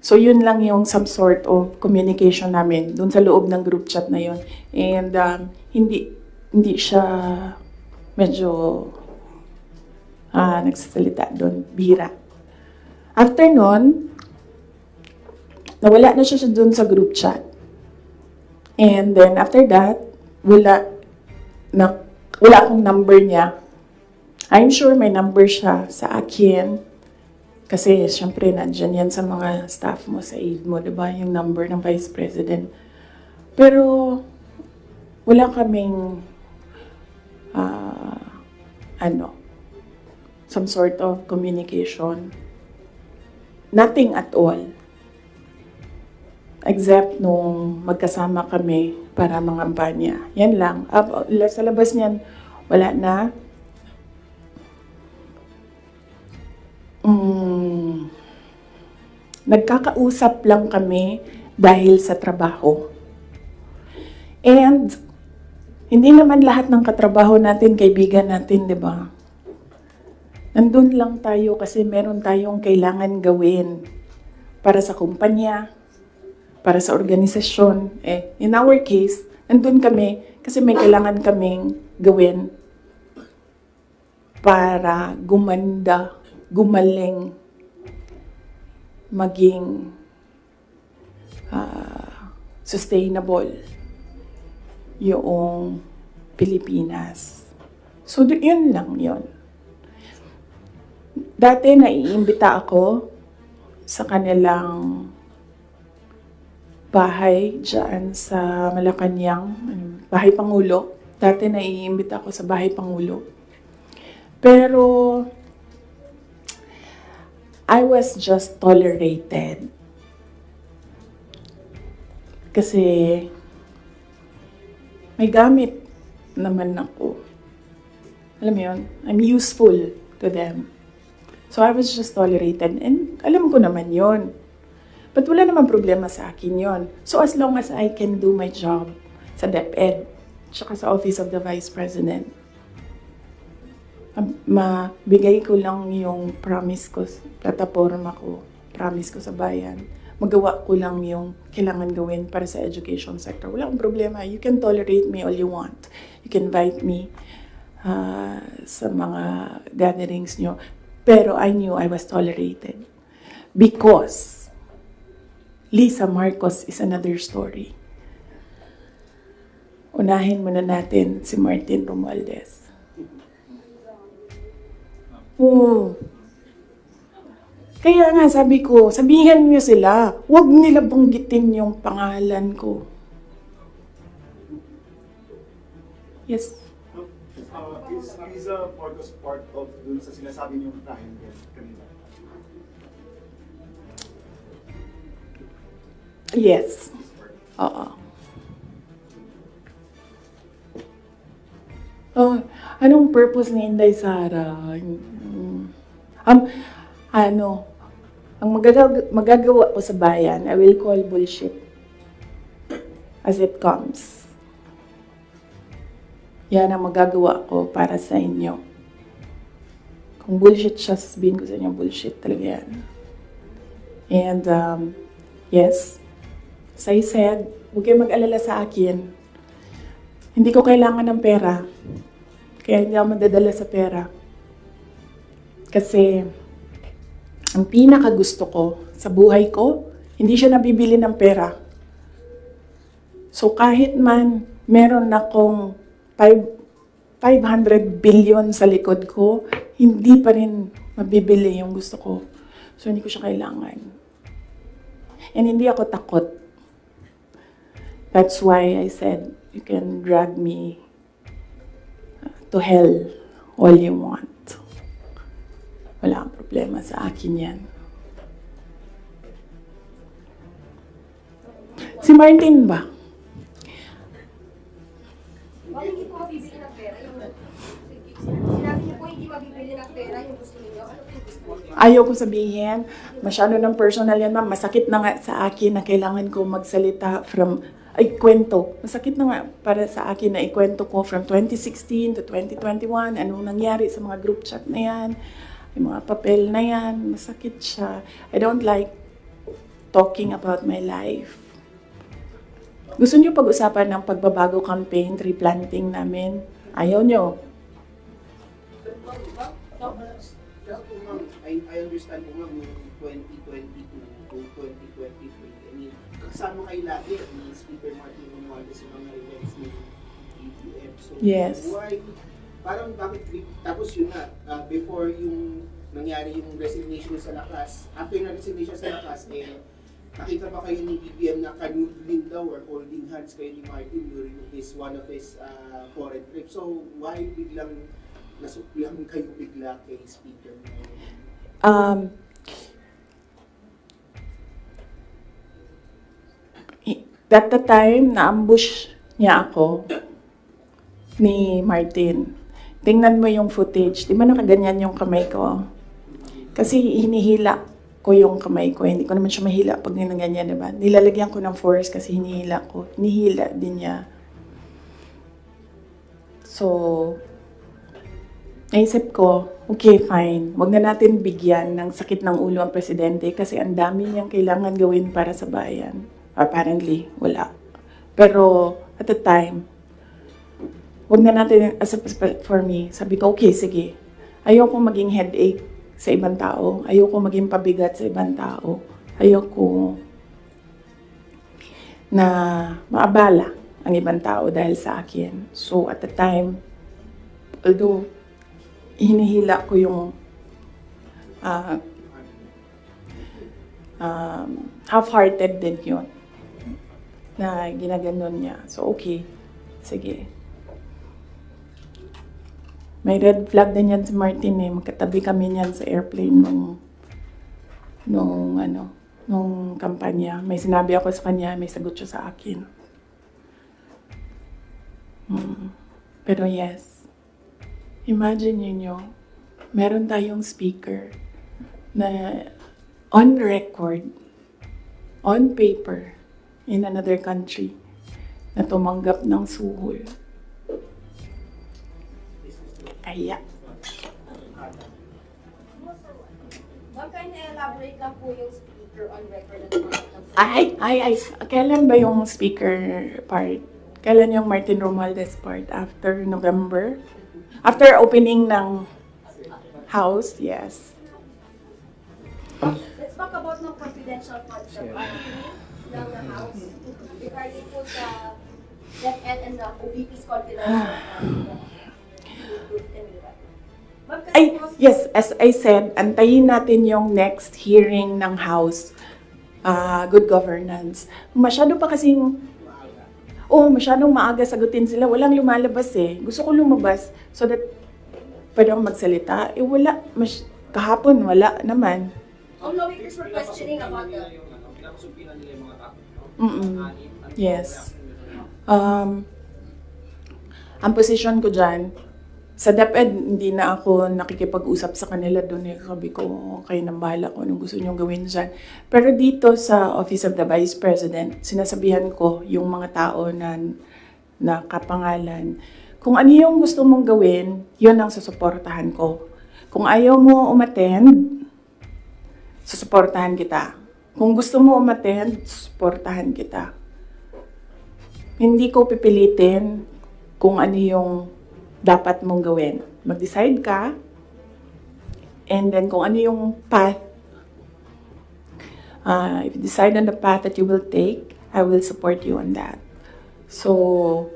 S1: So yun lang yung some sort of communication namin dun sa loob ng group chat na yun. And hindi siya medyo nagsasalita doon, bihira. After nun, nawala na siya doon sa group chat. And then after that, wala akong number niya. I'm sure may number siya sa akin. Kasi syempre nandyan yan sa mga staff mo, sa aide mo, diba? Yung number ng Vice President. Pero wala kaming some sort of communication. Nothing at all. Except nung magkasama kami para mangambanya. Yan lang. Sa labas niyan, wala na. Nagkakausap lang kami dahil sa trabaho. And hindi naman lahat ng katrabaho natin, kaibigan natin, di ba? Nandun lang tayo kasi meron tayong kailangan gawin para sa kumpanya, para sa organisasyon. In our case, nandun kami kasi may kailangan kaming gawin para gumanda, gumaling, maging sustainable yung Pilipinas. So, yun lang yun. Dati naiimbita ako sa kanilang bahay dyan sa Malacanang, Bahay Pangulo. Dati naiimbita ako sa Bahay Pangulo. Pero I was just tolerated. Kasi may gamit naman ako. Alam mo yun? I'm useful to them. So I was just tolerated. And alam ko naman yun. But wala naman problema sa akin yun. So as long as I can do my job sa DepEd, tsaka sa Office of the Vice President, mabigay ko lang yung promise ko, plataforma ko, promise ko sa bayan. Magawa ko lang yung kailangan gawin para sa education sector. Wala akong problema. You can tolerate me all you want. You can invite me sa mga gatherings nyo. Pero I knew I was tolerated because Lisa Marcos is another story. Unahin muna natin si Martin Romualdez. Oo. Kaya nga sabi ko, sabihan niyo sila, huwag nila banggitin yung pangalan ko. Yes.
S10: Is Lisa Marcos part of dun sa sinasabi niyong triangle kanina?
S1: Yes. Oo. Oh, anong purpose ni Inday Sara? Ang magagawa ko sa bayan, I will call bullshit as it comes. Yan ang magagawa ko para sa inyo. Kung bullshit siya, sasabihin ko sa inyo, bullshit talaga yan. And, yes, as I said, huwag kayo mag-alala sa akin. Hindi ko kailangan ng pera. Kaya hindi ako madadala sa pera. Kasi, ang pinakagusto ko sa buhay ko, hindi siya nabibili ng pera. So kahit man meron akong 500 billion sa likod ko, hindi pa rin mabibili yung gusto ko. So hindi ko siya kailangan. And hindi ako takot. That's why I said, you can drag me to hell all you want. Wala kang problema sa akin yan. Si Martin ba?
S16: Hindi po mabibili ng pera. Sinabi niyo po hindi mabibili ng pera yung gusto niyo. Ano po yung gusto niyo?
S1: Ayaw ko sabihin, masyado ng personal yan, ma'am. Masakit na nga sa akin na kailangan ko magsalita kwento. Masakit na nga para sa akin na ikwento ko from 2016 to 2021, anong nangyari sa mga group chat na yan, yung mga papel na yan, masakit siya. I don't like talking about my life. Gusto niyo pag-usapan ng pagbabago campaign, tree planting namin? Ayaw niyo.
S6: I understand po ma'am yung 2022 to 2023. I mean, kasama kayo lagi ni Speaker Martin Romualdez sa mga events ni BBM. So,
S1: Yes.
S6: why, parang bakit, tapos yun nga, before yung nangyari yung resignation sa lakas, after na resignation sa lakas, nakita ba kayo ni BBM na kanudling daw or holding hands kayo ni Martin during one of his foreign trips? So, why biglang nasuklang kayo bigla kay Speaker?
S1: At the time, na-ambush niya ako ni Martin. Tingnan mo yung footage. Di ba nakaganyan yung kamay ko? Kasi hinihila ko yung kamay ko. Hindi ko naman siya mahila pag ganyan, di ba? Nilalagyan ko ng force kasi hinihila ko. Hinihila din niya. So, naisip ko, okay, fine. Huwag na natin bigyan ng sakit ng ulo ang presidente kasi ang dami niyang kailangan gawin para sa bayan. Apparently, wala. Pero, at the time, huwag na natin, for me, sabi ko, okay, sige. Ayoko maging headache sa ibang tao. Ayoko maging pabigat sa ibang tao. Ayoko na maabala ang ibang tao dahil sa akin. So, at the time, although hinihila ko yung half-hearted din yun na ginaganon niya. So, okay. Sige. May red flag din yan si Martin eh. Magkatabi kami niyan sa airplane nung kampanya. May sinabi ako sa kanya, may sagot siya sa akin. Pero yes, imagine niyo, meron tayong speaker na on record, on paper, in another country, na tumanggap ng suhol. Kaya.
S16: Ma'am, can you elaborate lang po yung speaker on record na
S1: Ay. Kailan ba yung speaker part? Kailan yung Martin Romualdez part? After November? After opening ng house, yes.
S16: Let's talk about ng confidential funds ng House. Regarding po sa DepEd and the OVP's confidential funds.
S1: Ay, yes, as I said, antayin natin yung next hearing ng House, Good Governance. Masyado pa kasing, masyadong maaga sagutin sila. Walang lumalabas eh. Gusto ko lumabas so that pwede akong magsalita. Wala. Kahapon, wala naman.
S16: All lawmakers were questioning about the...
S1: Yes. Ang position ko dyan, sa DepEd, hindi na ako nakikipag-usap sa kanila doon. Sabi ko, kayo nang bahala ko anong gusto niyong gawin dyan. Pero dito sa Office of the Vice President, sinasabihan ko yung mga tao na kapangalan, kung ano yung gusto mong gawin, yun ang susuportahan ko. Kung ayaw mo umattend, susuportahan kita. Kung gusto mo umattend, susuportahan kita. Hindi ko pipilitin kung ano yung dapat mong gawin. Mag-decide ka, and then kung ano yung path, if you decide on the path that you will take, I will support you on that. So,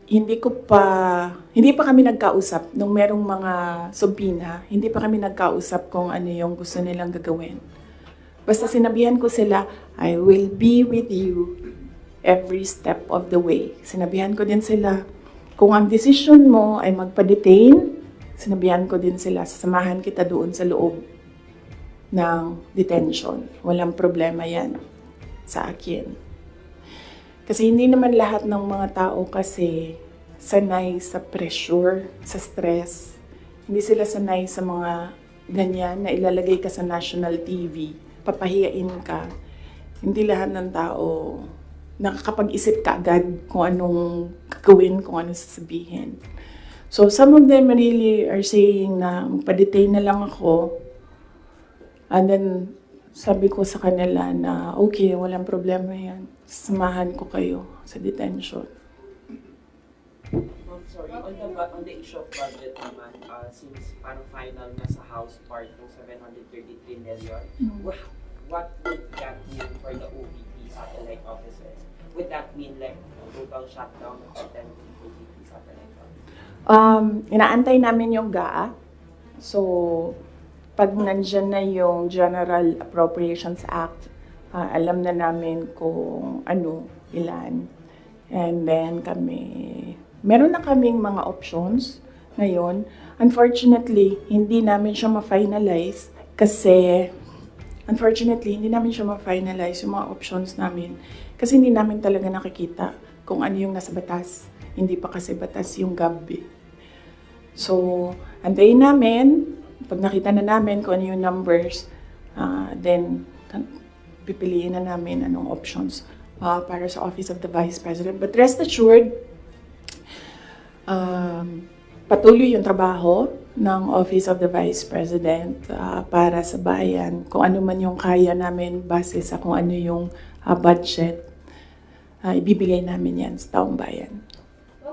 S1: hindi pa kami nagkausap nung merong mga subpoena, hindi pa kami nagkausap kung ano yung gusto nilang gagawin. Basta sinabihan ko sila, I will be with you every step of the way. Sinabihan ko din sila, kung ang decision mo ay magpa-detain, sinabihan ko din sila, sasamahan kita doon sa loob ng detention. Walang problema yan sa akin. Kasi hindi naman lahat ng mga tao kasi sanay sa pressure, sa stress. Hindi sila sanay sa mga ganyan na ilalagay ka sa national TV, papahiyain ka. Hindi lahat ng tao nakakapag-isip ka agad kung anong gagawin, kung anong sasabihin. So, some of them really are saying na magpa-detain na lang ako. And then, sabi ko sa kanila na, okay, walang problema yan. Samahan ko kayo sa detention.
S13: I'm sorry, on the issue of budget naman, since parang final na sa House part ng 733 million, what would that mean for the OVP satellite offices? Would that mean like total shutdown of the 10 OVP satellite offices?
S1: Inaantay namin yung GAA. So, pag nandyan na yung General Appropriations Act, alam na namin kung ano, ilan. And then meron na kaming mga options ngayon. Unfortunately, hindi namin siya ma-finalize kasi yung mga options namin kasi hindi namin talaga nakikita kung ano yung nasa batas. Hindi pa kasi batas yung GAB. So, antayin namin. Pag nakita na namin kung ano yung numbers, then pipiliin na namin anong options para sa Office of the Vice President. But rest assured, patuloy yung trabaho ng Office of the Vice President para sa bayan. Kung ano man yung kaya namin base sa kung ano yung budget, ibibigay namin yan sa taong bayan.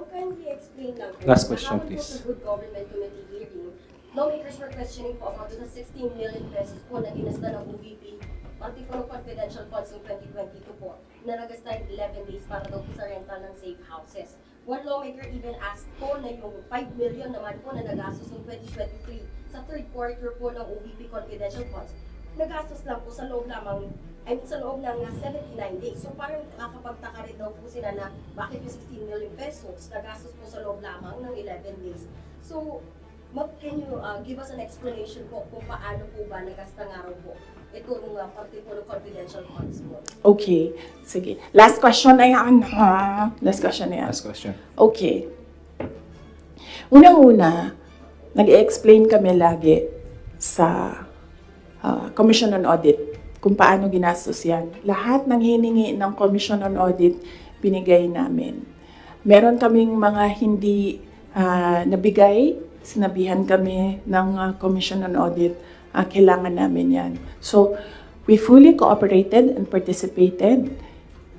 S16: Kindly explain lang po.
S2: Last question, please.
S16: Sa Good Government Committee hearing, lawmakers were questioning po about the 16 million pesos po na ginasta ng OVP, pati po ng confidential funds ng 2022 po, na nagasta 11 days para daw po sa rental ng safe houses. One lawmaker even asked po na yung 5 million naman po na nagastos ng 2023 sa third quarter po ng OVP confidential funds, nagastos lang po sa loob lamang, sa loob ng 79 days. So parang nakakapagtaka rin daw po sila na bakit yung 16 million pesos nagastos po sa loob lamang ng 11 days. So, can you give us an explanation po kung paano po ba nagasta nga raw po itong parte po ng confidential funds po?
S1: Okay, sige. Last question na yan. Last question na yan.
S2: Last question.
S1: Okay. Unang-una, nag-explain kami lagi sa Commission on Audit kung paano ginastos yan. Lahat ng hiningi ng Commission on Audit, binigay namin. Meron kaming mga hindi nabigay, sinabihan kami ng Commission on Audit, kailangan namin yan. So, we fully cooperated and participated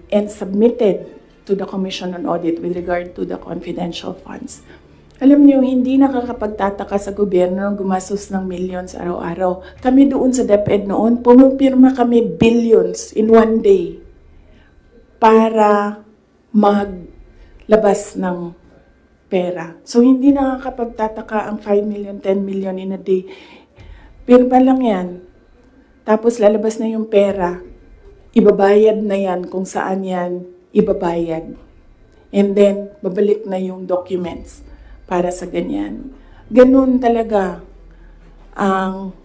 S1: and submitted to the Commission on Audit with regard to the confidential funds. Alam niyo, hindi nakakapagtataka sa gobyerno na gumastos ng millions araw-araw. Kami doon sa DepEd noon, pumipirma kami billions in one day para maglabas ng pera. So, hindi nakakapagtataka ang 5 million, 10 million in a day. Pirma lang yan. Tapos lalabas na yung pera. Ibabayad na yan kung saan yan ibabayad. And then, babalik na yung documents para sa ganyan. Ganun talaga ang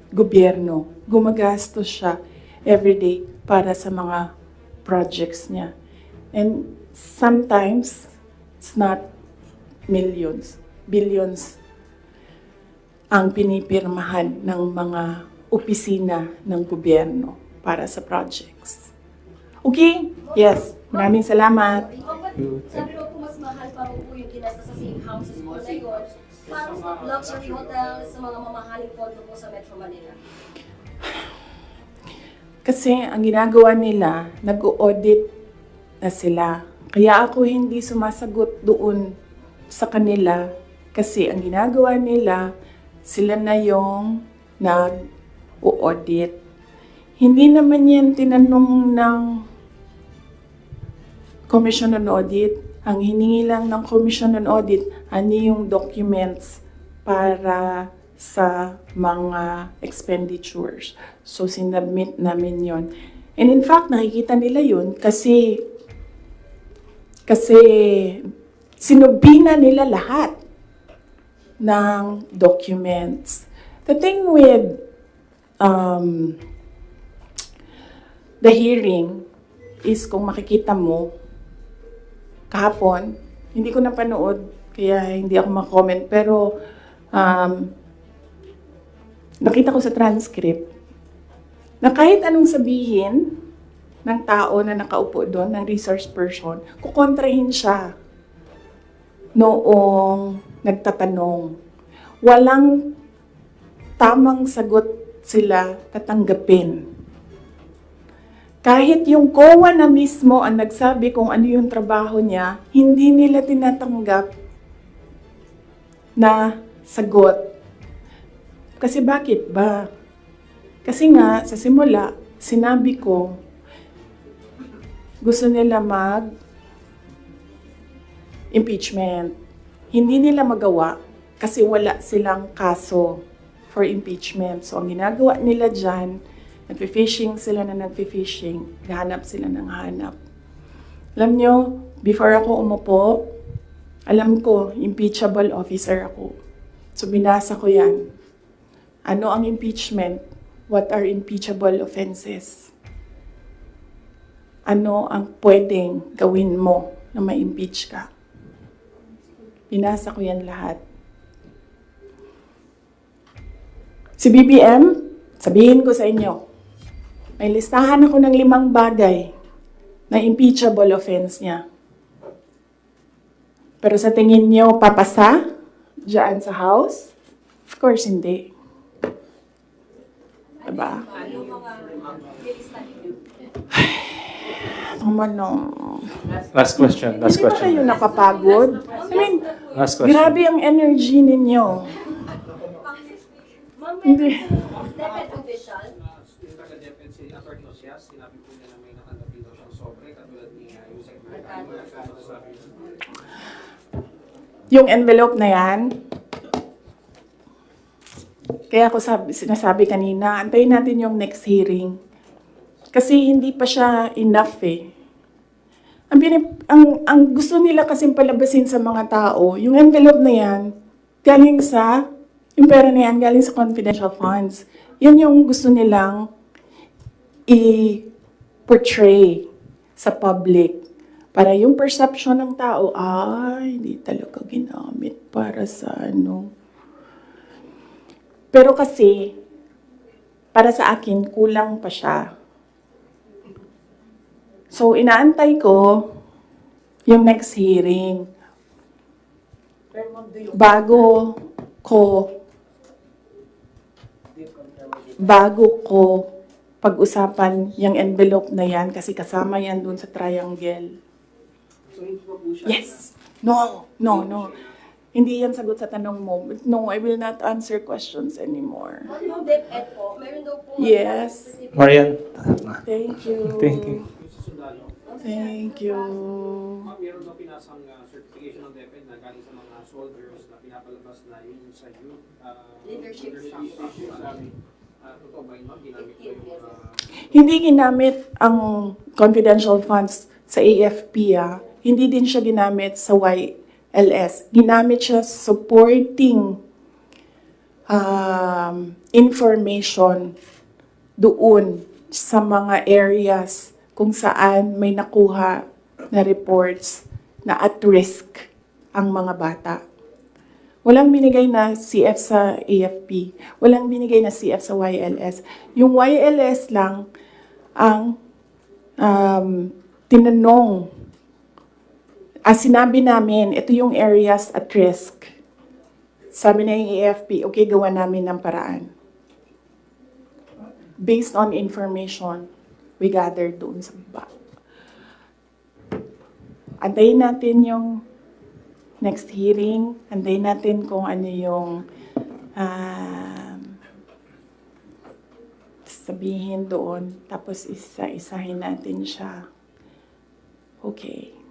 S1: gobyerno. Gumagastos siya everyday para sa mga projects niya. And sometimes, it's not millions, billions ang pinipirmahan ng mga opisina ng gobyerno para sa projects. Okay? Yes. Maraming salamat.
S16: Sabi mo po mas mahal pa po yung ginasta sa same houses po na yun para sa luxury hotels, sa mga mamahaling condo po sa Metro Manila.
S1: Kasi ang ginagawa nila, nag-audit na sila. Kaya ako hindi sumasagot doon sa kanila kasi ang ginagawa nila, sila na yung nag-audit. Hindi naman yan tinanong ng Commission on Audit. Ang hiningi lang ng Commission on Audit, ano yung documents para sa mga expenditures. So, sinubmit namin yon. And in fact, nakikita nila yun kasi sinubina nila lahat ng documents. The thing with the hearing is kung makikita mo, kahapon, hindi ko napanood, kaya hindi ako mag-comment, pero nakita ko sa transcript na kahit anong sabihin ng tao na nakaupo doon, ng resource person, kukontrahin siya noong nagtatanong. Walang tamang sagot sila tatanggapin. Kahit yung COA na mismo ang nagsabi kung ano yung trabaho niya, hindi nila tinatanggap na sagot. Kasi bakit ba? Kasi nga, sa simula, sinabi ko, gusto nila mag-impeachment. Hindi nila magawa kasi wala silang kaso for impeachment. So, ang ginagawa nila dyan, nagpi-fishing sila na nagpi-fishing, hanap sila ng hanap. Alam nyo, before ako umupo, alam ko, impeachable officer ako. So, binasa ko yan. Ano ang impeachment? What are impeachable offenses? Ano ang pwedeng gawin mo na ma-impeach ka? Binasa ko yan lahat. Si BBM, sabihin ko sa inyo, may listahan ako ng 5 bagay na impeachable offense niya. Pero sa tingin niyo, papasa dyan sa House? Of course, hindi. Diba?
S2: Last question.
S1: Hindi ba kayo napapagod? I mean,
S2: Last question.
S1: grabe ang energy ninyo. Hindi.
S16: DepEd official,
S15: Yung taga-DepEd si Atty. Osias, sinabi po niya na may nakatabi daw siyang sobre, katulad ni Yusek Mercado. Ano sabi niya?
S1: Yung envelope na yan, kaya ako sinasabi kanina, antayin natin yung next hearing. Kasi hindi pa siya enough eh. Ang gusto nila kasing palabasin sa mga tao, yung envelope na yan, galing sa, yung pera na yan, galing sa confidential funds. Yan yung gusto nilang i-portray sa public. Para yung perception ng tao, hindi talaga ginamit para sa ano. Pero kasi, para sa akin, kulang pa siya. So, inaantay ko yung next hearing. Bago ko pag-usapan yung envelope na yan kasi kasama yan dun sa triangle.
S8: So, hindi pa po siya.
S1: Yes. No. Hindi yan sagot sa tanong mo. No, I will not answer questions anymore.
S16: Yung DepEd po, meron daw po
S1: Yes.
S2: Marian.
S1: Thank you.
S2: Thank you.
S1: Thank you.
S15: Ma'am, meron daw pinasang certification ng DepEd na galing sa mga soldiers na pinapalabas na yun sa youth
S16: Leadership
S15: totoo ba yun, ma'am? Ginamit ko yung
S1: Hindi ginamit ang confidential funds sa AFP. Hindi din siya ginamit sa YLS. Ginamit siya supporting information doon sa mga areas kung saan may nakuha na reports na at risk ang mga bata. Walang binigay na CF sa AFP. Walang binigay na CF sa YLS. Yung YLS lang ang tinanong. Sinabi namin, ito yung areas at risk. Sabi na yung AFP, okay, gawa namin ng paraan. Based on information we gathered doon sa baba. Antayin natin yung next hearing. Antayin natin kung ano yung sabihin doon. Tapos isa-isahin natin siya. Okay.